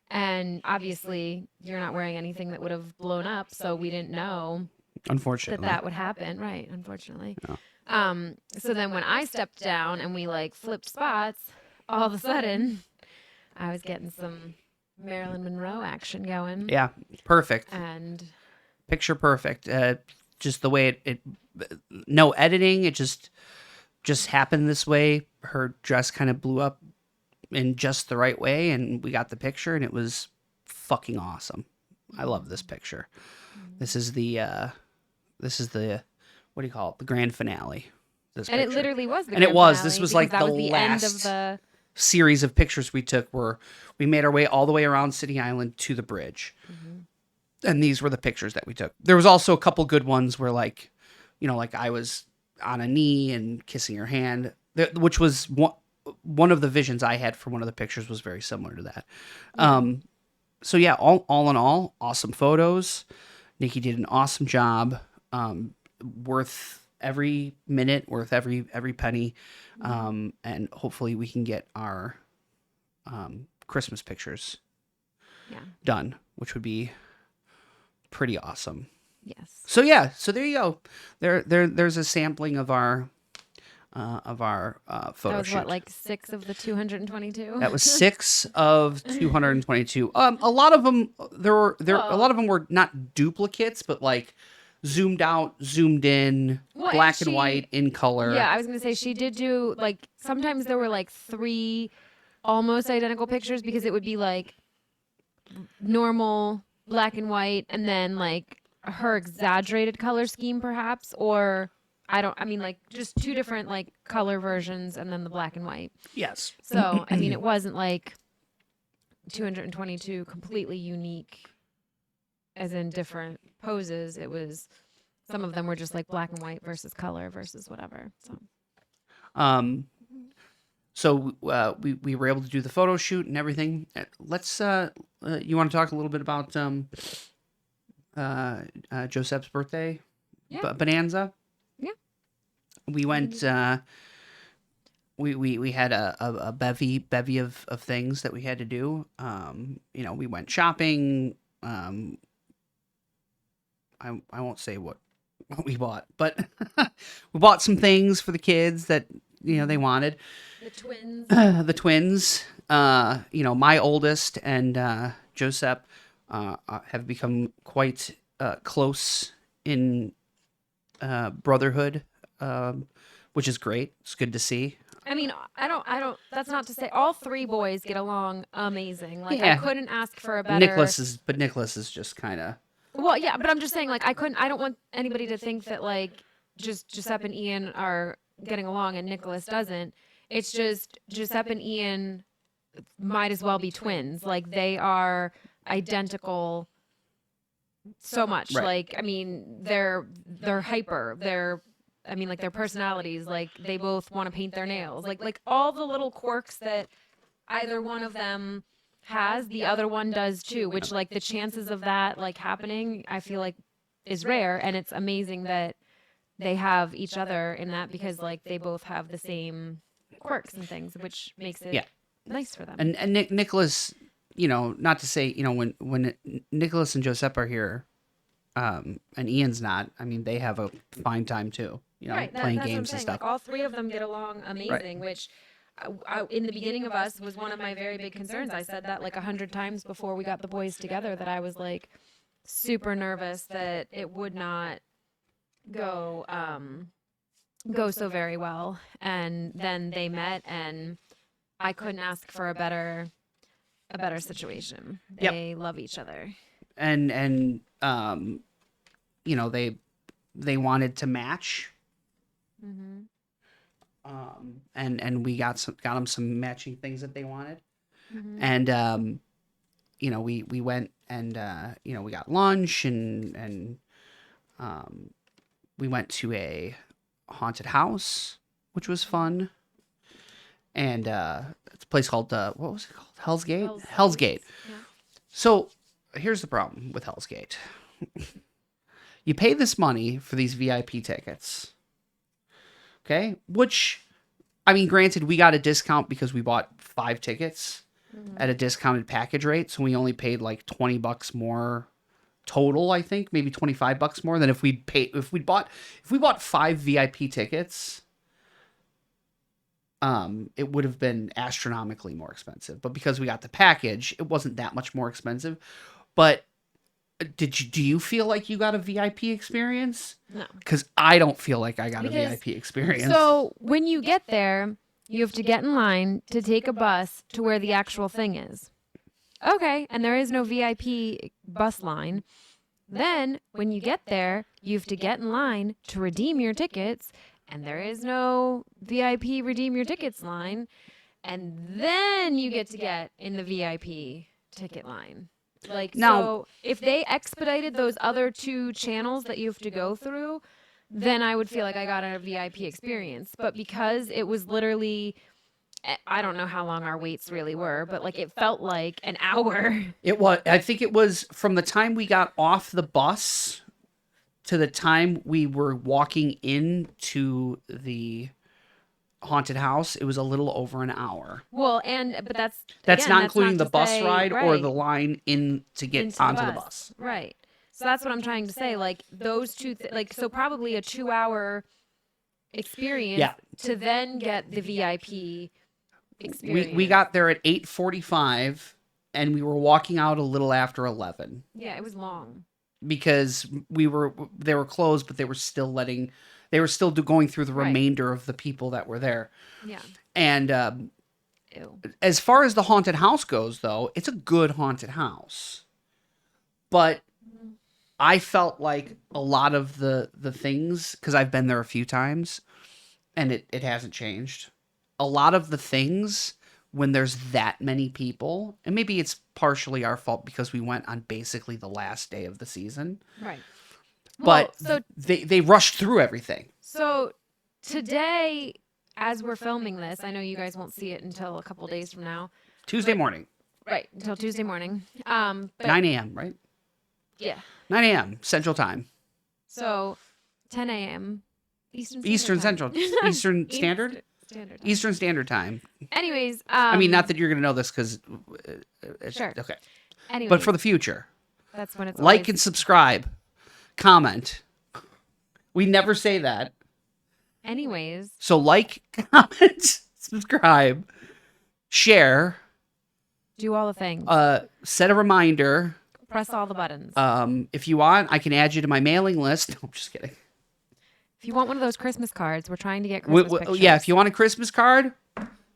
And obviously you're not wearing anything that would have blown up, so we didn't know unfortunately that would happen. Right, unfortunately. Yeah. So then when I stepped down and we like flipped spots, all of a sudden I was getting some Marilyn Monroe action going. Yeah, perfect. And Picture perfect. Just the way it no editing. It just happened this way. Her dress kind of blew up in just the right way, and we got the picture, and it was fucking awesome. I love this picture. This is the what do you call it? The grand finale. This and picture. it literally was the And it grand was. finale This was because like that the was the last end of the series of pictures we took where we made our way all the way around City Island to the bridge. And these were the pictures that we took. There was also a couple good ones where, like, you know, like I was on a knee and kissing her hand, which was one of the visions I had for one of the pictures was very similar to that. So yeah, all in all, awesome photos. Nikki did an awesome job. worth every minute, worth every penny, and hopefully we can get our Christmas pictures Yeah. done, which would be pretty awesome. Yes. So yeah, so there you go. There's a sampling of our photo That was shoot. what, like 6 of the 222? That was 6 of 222. A lot of them a lot of them were not duplicates, but like zoomed out, zoomed in, Well, black and white, in color. Yeah, I was gonna say she did do like sometimes there were like 3 almost identical pictures because it would be like normal black and white and then like her exaggerated color scheme perhaps, or I mean like just 2 different like color versions and then the black and white. Yes. So I mean it wasn't like 222 completely unique as in different poses. It was some of them were just like black and white versus color versus whatever. So we were able to do the photo shoot and everything. Let's you want to talk a little bit about Joseph's birthday bonanza? Yeah. We went. We had a bevy of things that we had to do. We went shopping. I won't say what we bought, but we bought some things for the kids that they wanted. The twins. The twins. My oldest and Joseph have become quite close in brotherhood, which is great. It's good to see. I mean, I don't, that's not to say all 3 boys get along amazing. Like, Yeah. I couldn't ask for a better. Nicholas is just kind of. Well, yeah, but I'm just saying, like, I don't want anybody to think that, like, just Giuseppe and Ian are getting along and Nicholas doesn't. It's just Giuseppe and Ian might as well be twins. Like, they are identical so much. Right. Like, I mean, they're hyper. Like their personalities, like they both want to paint their nails. Like all the little quirks that either one of them has, the other one does too, which like the chances of that like happening, I feel like is rare, and it's amazing that they have each other in that because like they both have the same quirks and things, which makes it nice for them. And Nicholas, not to say, when Nicholas and Joseph are here, and Ian's not, I mean, they have a fine time too, right, playing that's games and stuff. Like all 3 of them get along amazing, which in the beginning of us was one of my very big concerns. I said that like 100 times before we got the boys together that I was like super nervous that it would not go so very well. And then they met and I couldn't ask for a better situation. They love each other. And they wanted to match. Mm-hmm. And we got them some matching things that they wanted. Mm-hmm. And we went and we got lunch and we went to a haunted house, which was fun. And it's a place called what was it called? Hell's Gate. Hell's Gate. Yeah. So here's the problem with Hell's Gate. You pay this money for these VIP tickets. Okay? Which, I mean, granted, we got a discount because we bought 5 tickets at a discounted package rate. So we only paid like $20 more total, I think. Maybe $25 more than if we bought 5 VIP tickets. It would have been astronomically more expensive. But because we got the package, it wasn't that much more expensive. But do you feel like you got a VIP experience? No. Because I don't feel like I got a VIP experience. So when you get there, you have to get in line to take a bus to where the actual thing is. Okay, and there is no VIP bus line. Then when you get there, you have to get in line to redeem your tickets, and there is no VIP redeem your tickets line. And then you get in the VIP ticket line. Like, now, so if they expedited those other 2 channels that you have to go through, then I would feel like I got a VIP experience. But because it was literally, I don't know how long our waits really were, but like it felt like an hour. I think it was from the time we got off the bus to the time we were walking into the haunted house, it was a little over an hour. Well, but that's That's again, not that's including the to bus say, ride or right, the line in to get into onto the bus. Right. So that's what I'm trying to say. Like those like so probably a 2-hour experience Yeah. to then get the VIP experience. We got there at 8:45 and we were walking out a little after 11 Yeah, it was long. because they were closed, but they were still going through the Right. remainder of the people that were there. Yeah. And Ew. as far as the haunted house goes, though, it's a good haunted house. But I felt like a lot of the things, because I've been there a few times, and it hasn't changed. A lot of the things, when there's that many people, and maybe it's partially our fault because we went on basically the last day of the season. Right. But Well, so they rushed through everything. So today, as we're filming this, I know you guys won't see it until a couple days from now. Tuesday morning. Right, until Tuesday morning. But 9 a.m., right? yeah. 9 a.m. Central Time. So 10 a.m. Eastern Central. Eastern Standard? Standard Time. Eastern Standard Time. Anyways. I mean, not that you're going to know this because... Sure. Okay. Anyways, But for the future. That's when it's Like always... and subscribe. Comment. We never say that. Anyways. So like, comment, subscribe, share. Do all the things. Set a reminder. Press all the buttons. If you want, I can add you to my mailing list. No, I'm just kidding. If you want one of those Christmas cards, we're trying to get Christmas pictures. Yeah, if you want a Christmas card,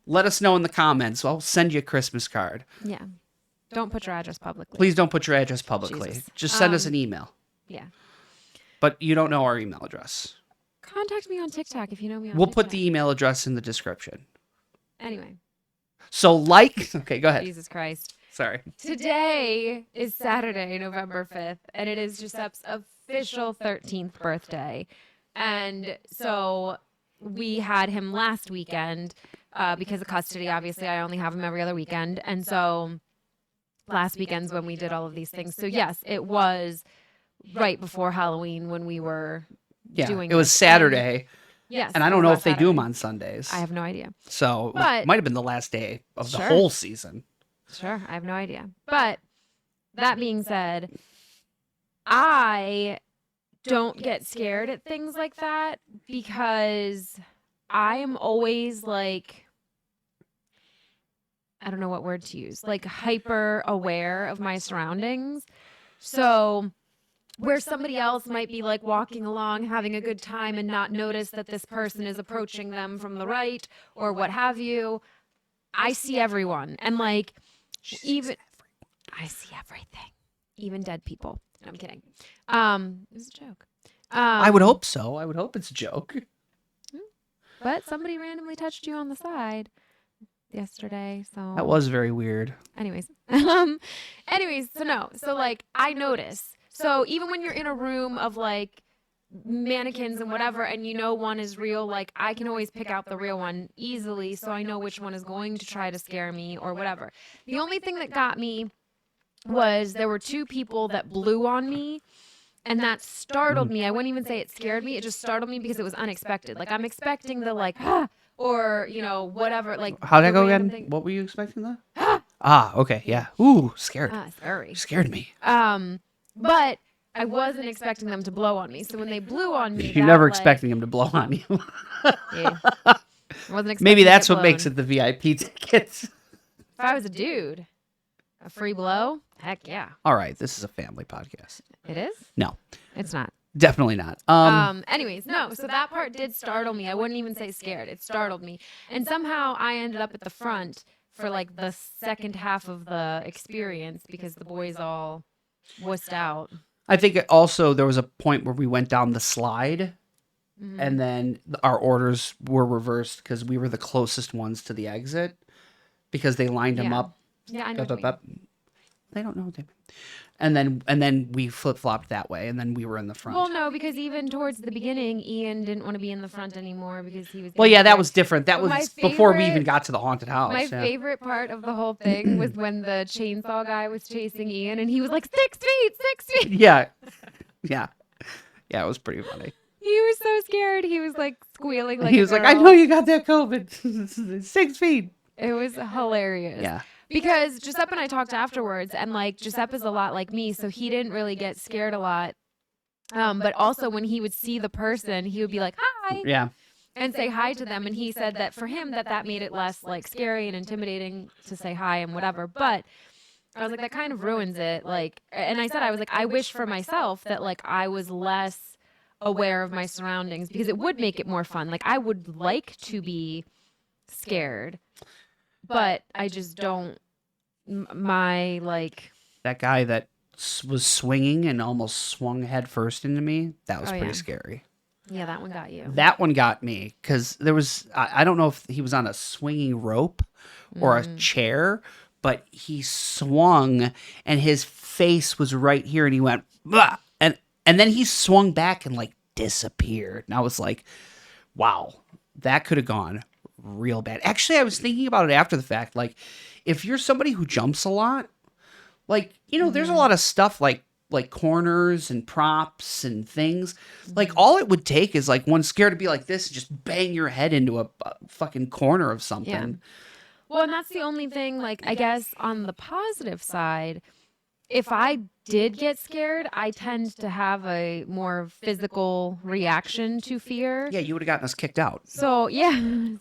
let us know in the comments. I'll send you a Christmas card. Yeah. Don't put your address publicly. Please don't put your address publicly. Jesus. Just send us an email. Yeah. But you don't know our email address. Contact me on TikTok if you know me on We'll TikTok. put the email address in the description. Anyway. So okay, go ahead. Jesus Christ. Sorry. Today is Saturday, November 5th, and it is Giuseppe's official 13th birthday. And so we had him last weekend because of custody. Obviously, I only have him every other weekend. And so last weekend's when we did all of these things. So yes, it was right before Halloween when we were doing it was this. Saturday. Yes. And I don't know if they do them on Sundays. I have no idea. So But- it might have been the last day of the Sure. whole season. Sure, I have no idea. But that being said, I don't get scared at things like that because I am always like, I don't know what word to use, like hyper aware of my surroundings. So where somebody else might be like walking along, having a good time and not notice that this person is approaching them from the right or what have you, I see everyone. And like, I see everything, even dead people. No, I'm kidding. It was a joke. I would hope so. I would hope it's a joke. But somebody randomly touched you on the side yesterday, so That was very weird. Anyways, so like I notice. So even when you're in a room of like mannequins and whatever, and you know one is real, like I can always pick out the real one easily, so I know which one is going to try to scare me or whatever. The only thing that got me was there were two people that blew on me, and that startled me. I wouldn't even say it scared me. It just startled me because it was unexpected. Like I'm expecting the like, or you know, whatever. Like How'd that the go random again? thing. What were you expecting though? Okay, yeah. Ooh, scared. Sorry. Scared me. But I wasn't expecting them to blow on me. So when they blew on me, You're never expecting him to blow on you. Yeah. Wasn't expecting Maybe to that's get what makes blown. it the VIP tickets. If I was a dude, a free blow? Heck yeah. All right, this is a family podcast. It is? No, It's not. definitely not. Anyways, no. So that part did startle me. I wouldn't even say scared. It startled me. And somehow I ended up at the front for like the second half of the experience because the boys all wussed out. I think also there was a point where we went down the slide, and then our orders were reversed because we were the closest ones to the exit because they lined them Yeah. up. Yeah, I know. Up, What you up, mean. up. They don't know. And then we flip flopped that way, and then we were in the front. Well, no, because even towards the beginning, Ian didn't want to be in the front anymore because he was. Well, yeah, that getting was different. That But my was before we even favorite- got to the haunted house. My yeah. favorite part of the whole thing was when the chainsaw guy was chasing Ian, and he was like 6 feet, 6 feet. Yeah, yeah, Yeah, it was pretty funny. He was so scared. He was like squealing like He a was like, girl. I know you got that COVID. 6 feet. It was hilarious. Yeah. Because Giuseppe and I talked afterwards, and like Giuseppe's a lot like me, so he didn't really get scared a lot. But also when he would see the person, he would be like, hi, Yeah. and say hi to them. And he said that for him, that made it less like scary and intimidating to say hi and whatever. But I was like, that kind of ruins it. Like, and I said, I was like, I wish for myself that like I was less aware of my surroundings, because it would make it more fun. Like, I would like to be scared, but I just don't. My like That guy that was swinging and almost swung head first into me, that was pretty yeah. scary. Yeah, that one got you. That one got me because there was, I don't know if he was on a swinging rope or a chair, but he swung and his face was right here and he went, bah! And then he swung back and like disappeared. And I was like, wow, that could have gone real bad. Actually, I was thinking about it after the fact. Like, if you're somebody who jumps a lot, like, you know, there's a lot of stuff like corners and props and things. Like, all it would take is like one scare to be like this and just bang your head into a fucking corner of something. Yeah. Well, and that's the only thing, like, I guess on the positive side, if I did get scared, I tend to have a more physical reaction to fear. Yeah, you would have gotten us kicked out. So, yeah.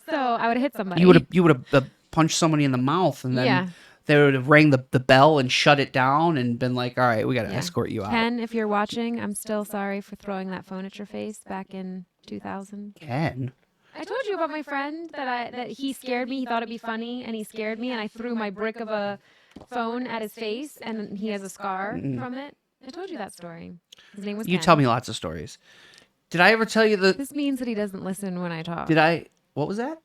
So I would have hit somebody. You would have punched somebody in the mouth and then Yeah. they would have rang the bell and shut it down and been like, all right, we got to Yeah. escort you out. Ken, if you're watching, I'm still sorry for throwing that phone at your face back in 2000. Ken? I told you about my friend that he scared me. He thought it'd be funny, and he scared me, and I threw my brick of a phone at his face, and he has a scar from it. I told you that story. His name was You Ken. tell me lots of stories. Did I ever tell you This means that he doesn't listen when I talk. what was that?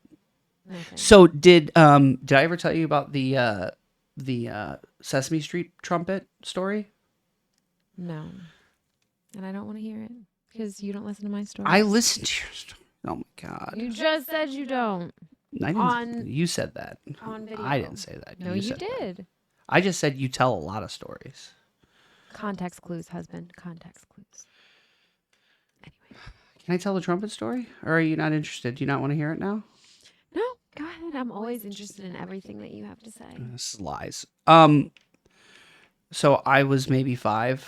Okay. So did I ever tell you about the Sesame Street trumpet story? No. And I don't want to hear it because you don't listen to my story. I listened to your story. Oh my God. You just said you don't. I didn't, you said that. On video. I didn't say that. No, you said that. did. I just said you tell a lot of stories. Context clues, husband. Context clues. Anyway. Can I tell the trumpet story? Or are you not interested? Do you not want to hear it now? No, go ahead. I'm always interested in everything that you have to say. This is lies. So I was maybe 5-ish,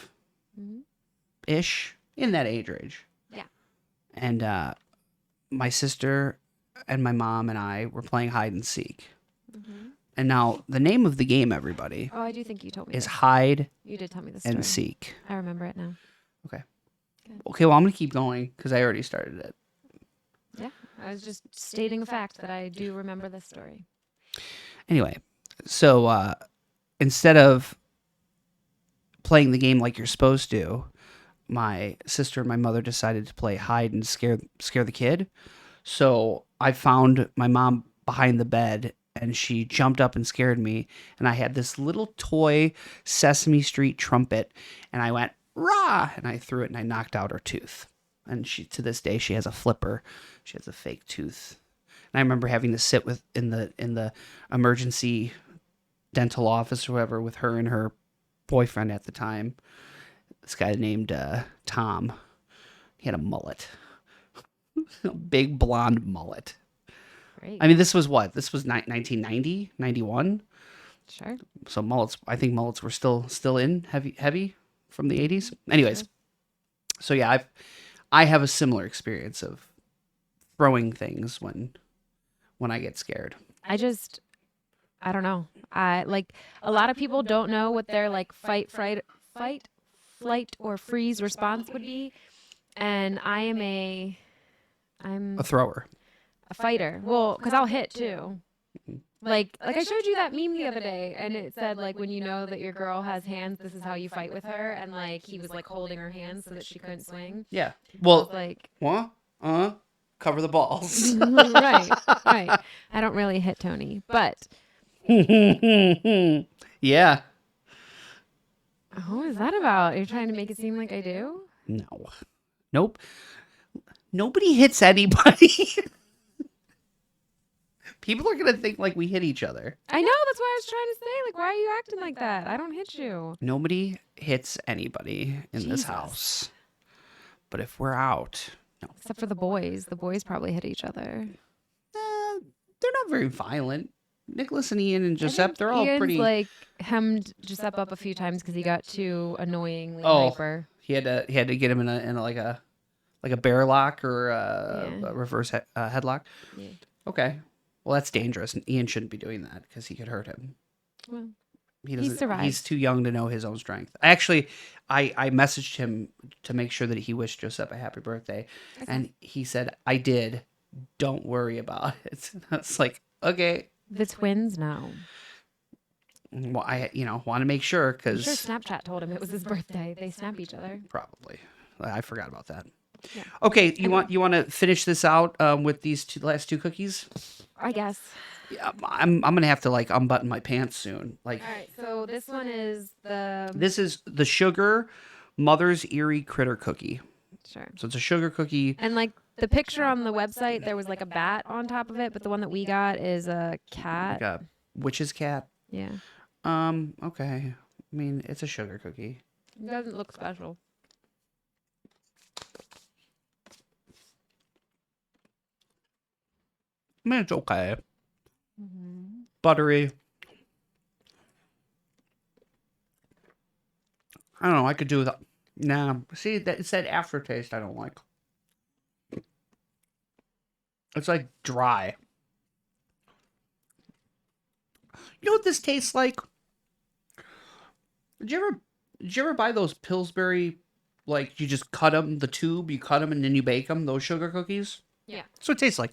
in that age range. Yeah. And my sister and my mom and I were playing hide and seek. And now the name of the game, everybody, Oh, I do think you told me is this. hide You did tell me this story. and seek. I remember it now. Okay, well, I'm going to keep going because I already started it. Yeah, I was just stating a fact that I do remember this story. Anyway, so instead of playing the game like you're supposed to, my sister and my mother decided to play hide and scare the kid. So I found my mom behind the bed and she jumped up and scared me. And I had this little toy Sesame Street trumpet and I went, rah! And I threw it and I knocked out her tooth. And she, to this day, she has a flipper. She has a fake tooth. And I remember having to sit in the emergency dental office or whatever with her and her boyfriend at the time. This guy named Tom. He had a mullet. A big blonde mullet. Great. I mean, this was what? This was 1990, 91? Sure. So mullets, I think mullets were still in heavy from the 80s. Anyways, Sure. So yeah, I have a similar experience of throwing things when I get scared. I don't know. I like a lot of people don't know what their like fight, flight, or freeze response would be, and I'm A thrower. a fighter. Well, because I'll hit too. Like I showed you that meme the other day, and it said like when you know that your girl has hands, this is how you fight with her, and like he was like holding her hands so that she couldn't swing. Yeah. I Well, was like, what? Cover the balls. right. I don't really hit Tony, but Yeah. what is that about? You're trying to make it seem like I do? No. Nope. Nobody hits anybody. People are going to think like we hit each other. I know, that's what I was trying to say. Like, why are you acting like that? I don't hit you. Nobody hits anybody in this Jesus. house. But if we're out, no. Except for the boys. The boys probably hit each other. They're not very violent. Nicholas and Ian and I Giuseppe, think they're all Ian's pretty. like hemmed Giuseppe up a few times because he got too annoyingly Oh, hyper. he had to get him in a like a bear lock or Yeah. a reverse headlock. Yeah. Okay, well that's dangerous, and Ian shouldn't be doing that because he could hurt him. Well, He doesn't. survived. He's too young to know his own strength. Actually, I messaged him to make sure that he wished Joseph a happy birthday, and he said, "I did. Don't worry about it." It's like, okay. The twins know. Well, I want to make sure I'm because sure Snapchat told him it was his birthday. They snap each other. probably I forgot about that. Yeah. Okay, you want to finish this out with these last two cookies? I guess. Yeah, I'm gonna have to like unbutton my pants soon. Like, All right. So this one is the this is the sugar Mother's Eerie Critter Cookie. sure. So it's a sugar cookie. And like the picture on the website, there was like a bat on top of it, but the one that we got is a cat. Like a witch's cat. Yeah. Okay. I mean, it's a sugar cookie. It doesn't look special. I mean, it's okay. Buttery. I don't know. I could do that. Nah. See, it's that aftertaste I don't like. It's like dry. You know what this tastes like? Did you ever buy those Pillsbury, like you just cut them, the tube, you cut them and then you bake them, those sugar cookies? Yeah. That's what it tastes like.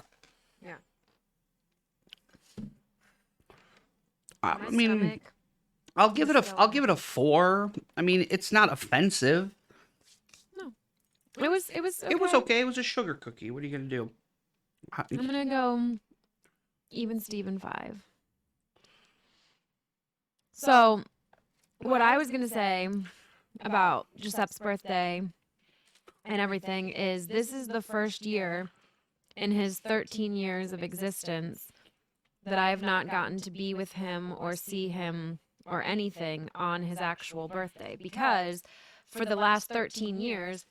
Yeah. I mean, I'll give it a 4. I mean, it's not offensive. No. It was okay. It was okay. It was a sugar cookie. What are you gonna do? I'm gonna go even Steven 5. So what I was gonna say about Giuseppe's birthday and everything is this is the first year in his 13 years of existence that I have not gotten to be with him or see him or anything on his actual birthday, because for the last 13 years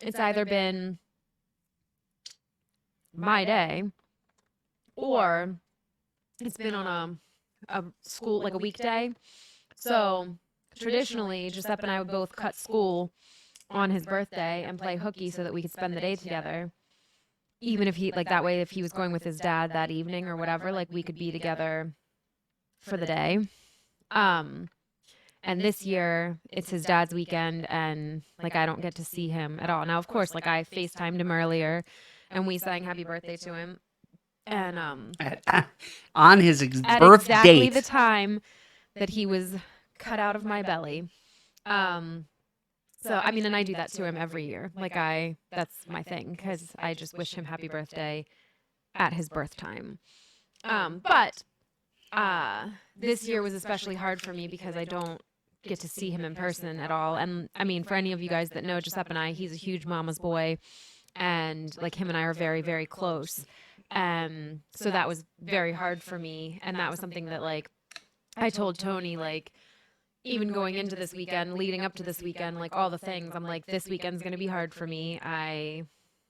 it's either been my day or it's been on a school, like a weekday. So traditionally Giuseppe and I would both cut school on his birthday and play hooky so that we could spend the day together. Even if he, like, that way, if he was going with his dad that evening or whatever, like, we could be together for the day. And this year it's his dad's weekend and like I don't get to see him at all. Now, of course, like I FaceTimed him earlier and we sang happy birthday to him. And on his at birth exactly date, the time that he was cut out of my belly. So, I mean, and I do that to him every year. Like that's my thing because I just wish him happy birthday at his birth time. But this year was especially hard for me because I don't get to see him in person at all. And I mean, for any of you guys that know Giuseppe and I, he's a huge mama's boy. And like him and I are very, very close. So that was very hard for me. And that was something that like I told Tony, like, even going into this weekend, leading up to this weekend, like all the things, I'm like, this weekend's going to be hard for me. I'm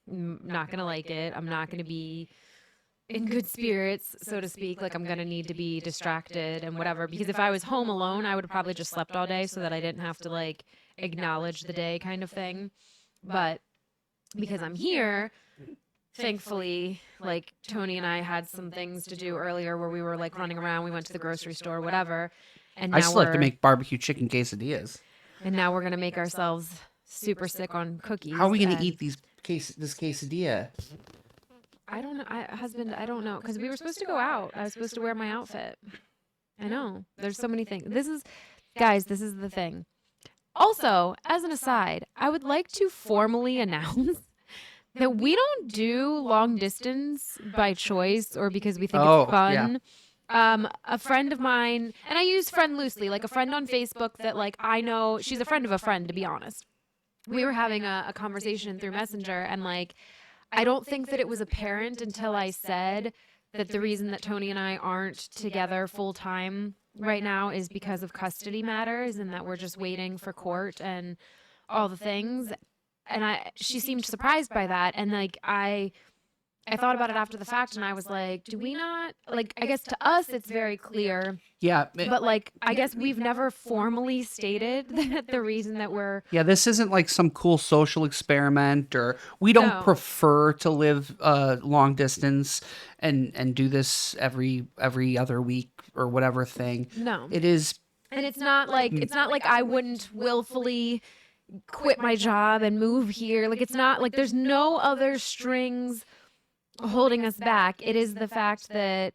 not going to like it. I'm not going to be in good spirits, so to speak. Like I'm going to need to be distracted and whatever. Because if I was home alone, I would have probably just slept all day so that I didn't have to like acknowledge the day kind of thing. But because I'm here, thankfully, like Tony and I had some things to do earlier where we were like running around. We went to the grocery store, whatever. And now I still have to make barbecue chicken quesadillas. And now we're gonna make ourselves super sick on cookies. How are we gonna eat this quesadilla? I don't know, husband. I don't know because we were supposed to go out. I was supposed to wear my outfit. I know. There's so many things. Guys, this is the thing. Also, as an aside, I would like to formally announce that we don't do long distance by choice or because we think it's fun. Yeah. A friend of mine, and I use friend loosely, like a friend on Facebook that like I know, she's a friend of a friend, to be honest. We were having a conversation through Messenger, and like I don't think that it was apparent until I said that the reason that Tony and I aren't together full time right now is because of custody matters and that we're just waiting for court and all the things. she seemed surprised by that. And like, I thought about it after the fact and I was like, do we not, like, I guess to us it's very clear. Yeah. But like, I guess we've never formally stated that the reason that we're. Yeah, this isn't like some cool social experiment, or we don't No. prefer to live long distance and do this every other week or whatever thing. No. It is. And it's not like I wouldn't willfully quit my job and move here. Like, it's not like there's no other strings holding us back. It is the fact that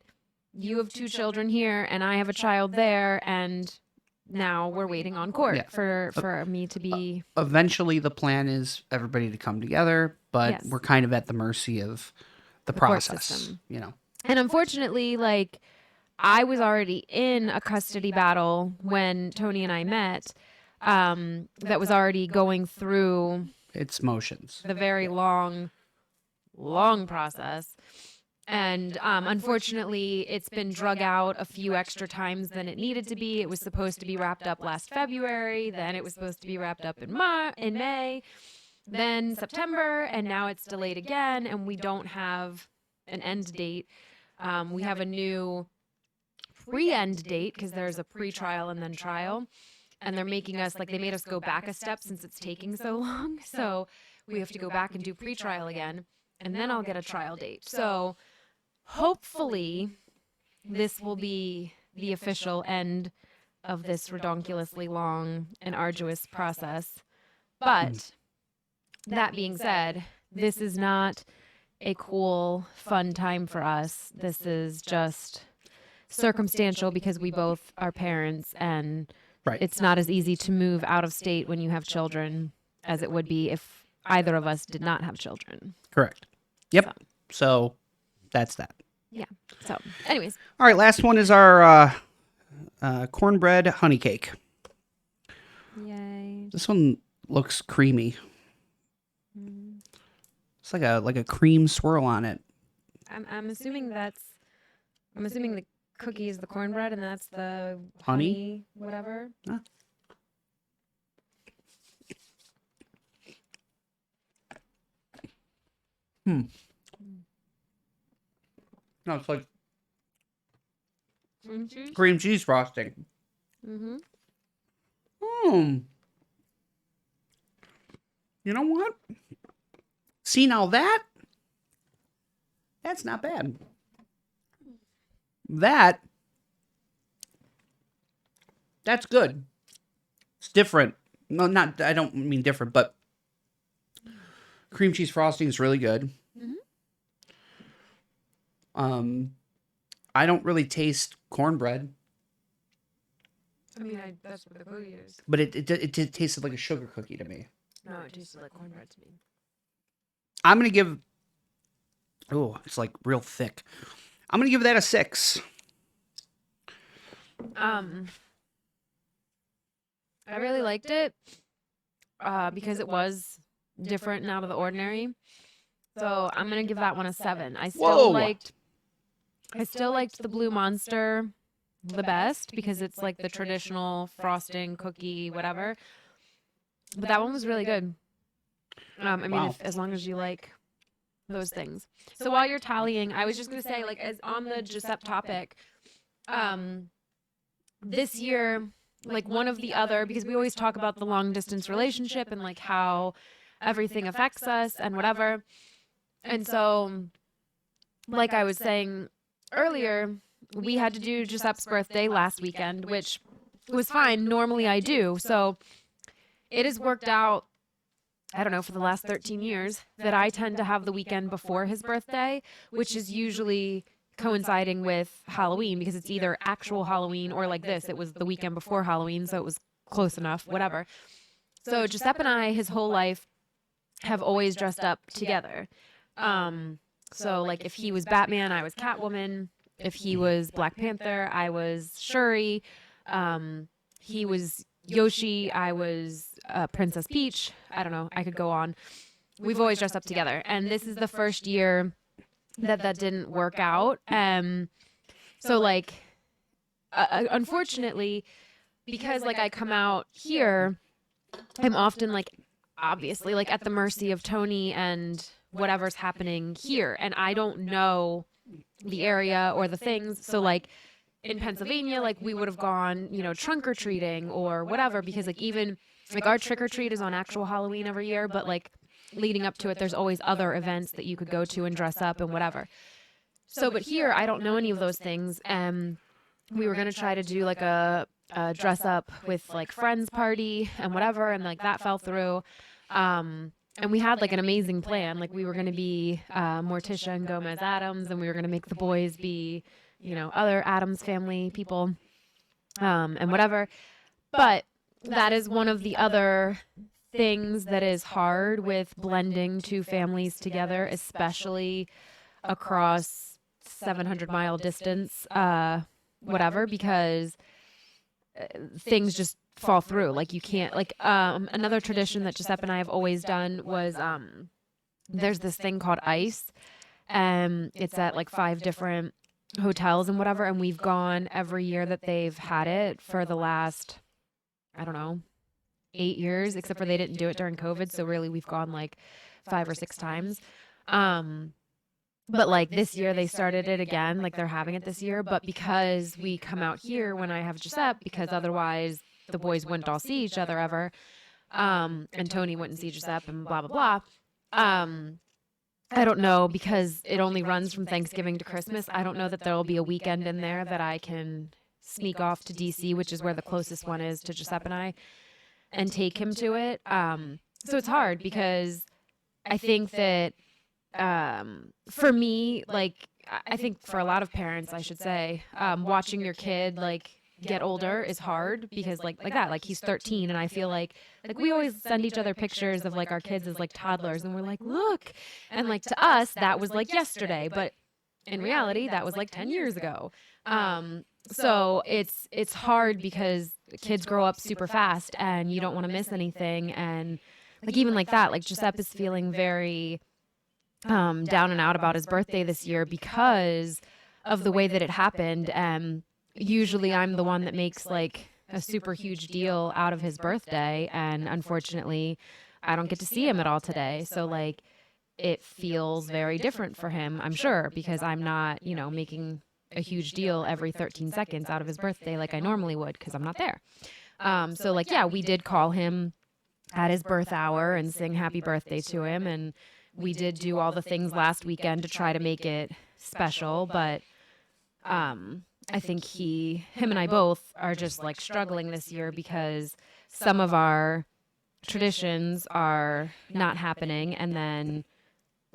you have 2 children here and I have a child there, and now we're waiting on court for me to be. Eventually, the plan is everybody to come together, but Yes. we're kind of at the mercy of the court process. system. You know. And unfortunately, like, I was already in a custody battle when Tony and I met, that was already going through It's motions. the very long process. And unfortunately, it's been drug out a few extra times than it needed to be. It was supposed to be wrapped up last February. Then it was supposed to be wrapped up in May, then September, and now it's delayed again. And we don't have an end date. We have a new pre-end date because there's a pre-trial and then trial. And they're making us, like, they made us go back a step since it's taking so long. So we have to go back and do pre-trial again. And then I'll get a trial date. So hopefully this will be the official end of this redonkulously long and arduous process. But that being said, this is not a cool, fun time for us. This is just circumstantial because we both are parents, and Right. it's not as easy to move out of state when you have children as it would be if either of us did not have children. Correct. Yep. So that's that. Yeah. So, anyways. All right. Last one is our cornbread honey cake. Yay. This one looks creamy. It's like a cream swirl on it. I'm assuming the cookie is the cornbread and that's the Honey? whatever. Huh. No, it's like Cream cheese? cream cheese frosting. Mm-hmm. You know what? See, now that's not bad. That's good. It's different. No, not, I don't mean different, but cream cheese frosting is really good. Mm-hmm. I don't really taste cornbread, I mean, that's what the cookie is. but it tasted like a sugar cookie to me. No, it tasted like cornbread to me. I'm going to give... Oh, it's like real thick. I'm going to give that a 6. I really liked it because it was different and out of the ordinary. So I'm going to give that one a 7. I still liked the Blue Monster the best because it's like the traditional frosting cookie whatever. But that one was really good. I mean, as long as you like those things. So while you're tallying, I was just going to say, like, as on the Giuseppe topic, this year, like, one of the other, because we always talk about the long distance relationship and like how everything affects us and whatever. And so, like I was saying earlier, we had to do Giuseppe's birthday last weekend, which was fine. Normally I do. So it has worked out, I don't know, for the last 13 years that I tend to have the weekend before his birthday, which is usually coinciding with Halloween because it's either actual Halloween or like this. It was the weekend before Halloween, so it was close enough, whatever. So Giuseppe and I, his whole life, have always dressed up together. So like if he was Batman, I was Catwoman. If he was Black Panther, I was Shuri. He was Yoshi, I was Princess Peach. I don't know. I could go on. We've always dressed up together. And this is the first year that didn't work out. So like, unfortunately, because like I come out here, I'm often like obviously like at the mercy of Tony and whatever's happening here. And I don't know the area or the things. So like in Pennsylvania, like we would have gone, trunk or treating or whatever, because like even like our trick or treat is on actual Halloween every year, but like leading up to it, there's always other events that you could go to and dress up and whatever. So, but here, I don't know any of those things. And we were going to try to do like a dress up with like friends party and whatever. And like that fell through. And we had like an amazing plan. Like we were going to be Morticia and Gomez Adams, and we were going to make the boys be, other Adams family people and whatever. But that is one of the other things that is hard with blending two families together, especially across 700-mile distance, whatever, because things just fall through. Like you can't, like, another tradition that Giuseppe and I have always done was, there's this thing called ice, and it's at like 5 different hotels and whatever. And we've gone every year that they've had it for the last, I don't know, 8 years, except for they didn't do it during COVID. So really we've gone like 5 or 6 times. But like this year they started it again, like they're having it this year. But because we come out here when I have Giuseppe, because otherwise the boys wouldn't all see each other ever, and Tony wouldn't see Giuseppe and blah, blah, blah. I don't know, because it only runs from Thanksgiving to Christmas. I don't know that there will be a weekend in there that I can sneak off to DC, which is where the closest one is to Giuseppe and I, and take him to it. So it's hard because I think that for me, like, I think for a lot of parents, I should say, watching your kid like get older is hard, because like that, like he's 13, and I feel like we always send each other pictures of like our kids as like toddlers, and we're like, look, and like to us that was like yesterday, but in reality that was like 10 years ago. So it's hard because kids grow up super fast and you don't want to miss anything. And like even like that, like Giuseppe is feeling very down and out about his birthday this year because of the way that it happened. And usually I'm the one that makes like a super huge deal out of his birthday, and unfortunately I don't get to see him at all today. So like it feels very different for him, I'm sure, because I'm not, making a huge deal every 13 seconds out of his birthday like I normally would, because I'm not there. So like, yeah, we did call him at his birth hour and sing happy birthday to him, and we did do all the things last weekend to try to make it special. But I think him and I both are just like struggling this year because some of our traditions are not happening. And then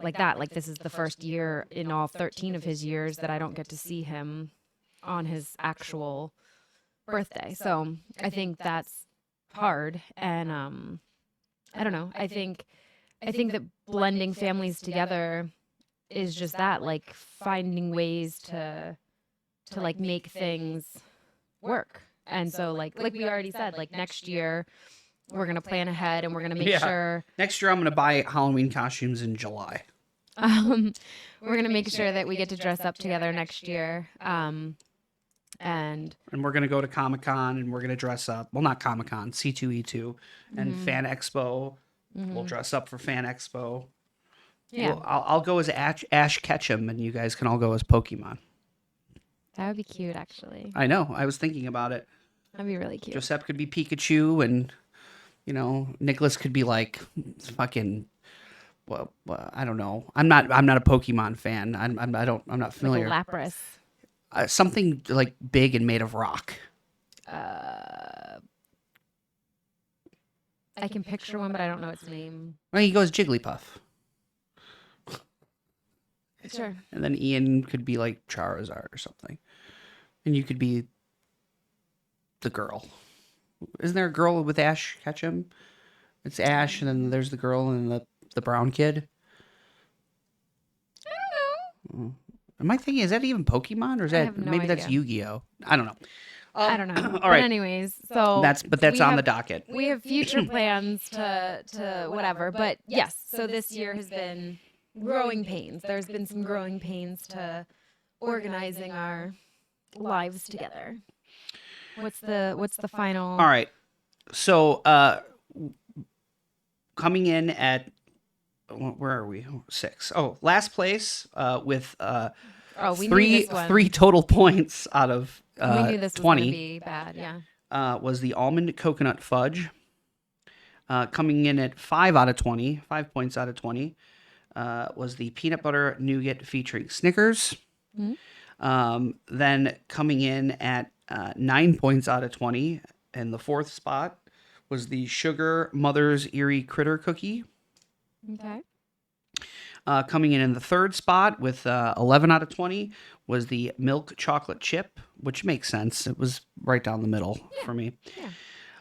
like that, like this is the first year in all 13 of his years that I don't get to see him on his actual birthday. So I think that's hard. And I don't know. I think that blending families together is just that, like finding ways to like make things work. And so like we already said, like next year we're going to plan ahead and we're going to make sure. Next year I'm going to buy Halloween costumes in July. We're going to make sure that we get to dress up together next year. And we're going to go to Comic-Con and we're going to dress up. Well, not Comic-Con, C2E2 and Fan Expo. We'll dress up for Fan Expo. Yeah. I'll go as Ash Ketchum, and you guys can all go as Pokemon. That would be cute, actually. I know. I was thinking about it. That'd be really cute. Giuseppe could be Pikachu, and Nicholas could be like fucking. Well, I don't know. I'm not a Pokemon fan. I'm not familiar. Like a Lapras. Something like big and made of rock. I can picture one, but I don't know its name. Well, he goes Jigglypuff. Sure. And then Ian could be like Charizard or something. And you could be the girl. Isn't there a girl with Ash Ketchum? It's Ash, and then there's the girl and the brown kid. I don't know. Am I thinking, is that even Pokemon, or is that maybe idea. That's Yu-Gi-Oh? I don't know. I don't know. All right. But anyways, so that's on the docket. We have future plans to whatever. But yes, so this year has been growing pains. There's been some growing pains to organizing our lives together. What's the final? All right. So coming in at where are we? 6. Oh, last place with we knew this one. three total points out of we knew this 20 was going to be bad. Yeah. Was the almond coconut fudge. Coming in at 5 out of 20, 5 points out of 20, was the peanut butter nougat featuring Snickers. Mm-hmm. Then coming in at 9 points out of 20, in the 4th spot, was the sugar Mother's Eerie Critter cookie. Okay. Coming in the 3rd spot with 11 out of 20 was the milk chocolate chip, which makes sense. It was right down the middle for me. Yeah.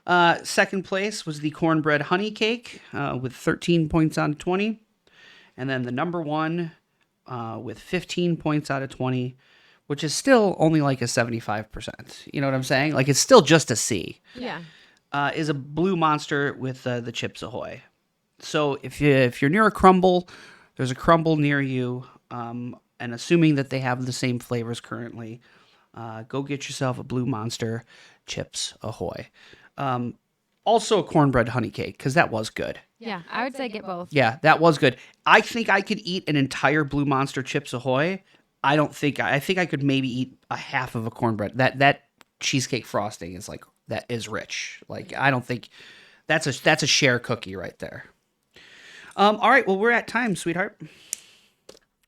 2nd place was the cornbread honey cake with 13 points out of 20. And then the number 1 with 15 points out of 20, which is still only like a 75%. You know what I'm saying? Like it's still just a C. Yeah. Is a Blue Monster with the Chips Ahoy. So if you're near a Crumbl, there's a Crumbl near you, and assuming that they have the same flavors currently, go get yourself a Blue Monster Chips Ahoy. Also a cornbread honey cake, because that was good. Yeah, I would say get both. Yeah, that was good. I think I could eat an entire Blue Monster Chips Ahoy. I think I could maybe eat a half of a cornbread. That cheesecake frosting is like, that is rich. Like, I don't think that's a share cookie right there. All right, well, we're at time, sweetheart.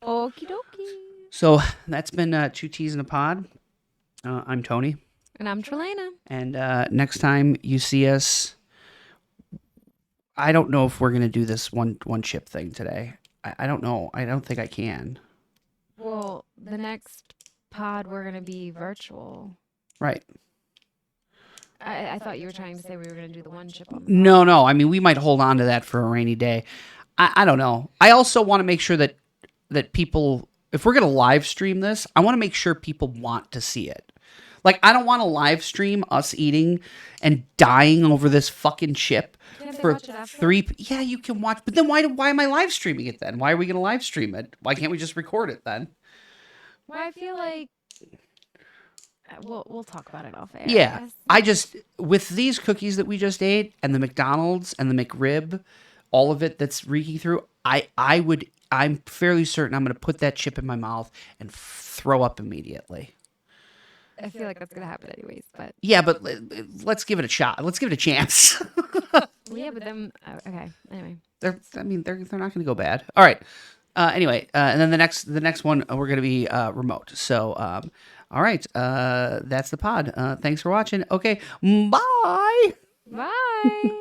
Okie dokie. So that's been 2 T's in a Pod. I'm Tony. And I'm Tralana. And next time you see us, I don't know if we're going to do this one chip thing today. I don't know. I don't think I can. Well, the next pod, we're going to be virtual. Right. I thought you were trying to say we were going to do the one chip on the pod. No. I mean, we might hold on to that for a rainy day. I don't know. I also want to make sure that people, if we're going to live stream this, I want to make sure people want to see it. Like, I don't want to live stream us eating and dying over this fucking chip for 3. Yeah, you can watch, but then why am I live streaming it then? Why are we going to live stream it? Why can't we just record it then? Well, I feel like we'll talk about it off air. Yeah, I just, with these cookies that we just ate and the McDonald's and the McRib, all of it that's reeking through, I'm fairly certain I'm going to put that chip in my mouth and throw up immediately. I feel like that's going to happen anyways, but... Yeah, but let's give it a shot. Let's give it a chance. Yeah, but then... okay, anyway. They're not going to go bad. All right. Anyway, and then the next one, we're going to be remote. So, all right. That's the pod. Thanks for watching. Okay, bye! Bye!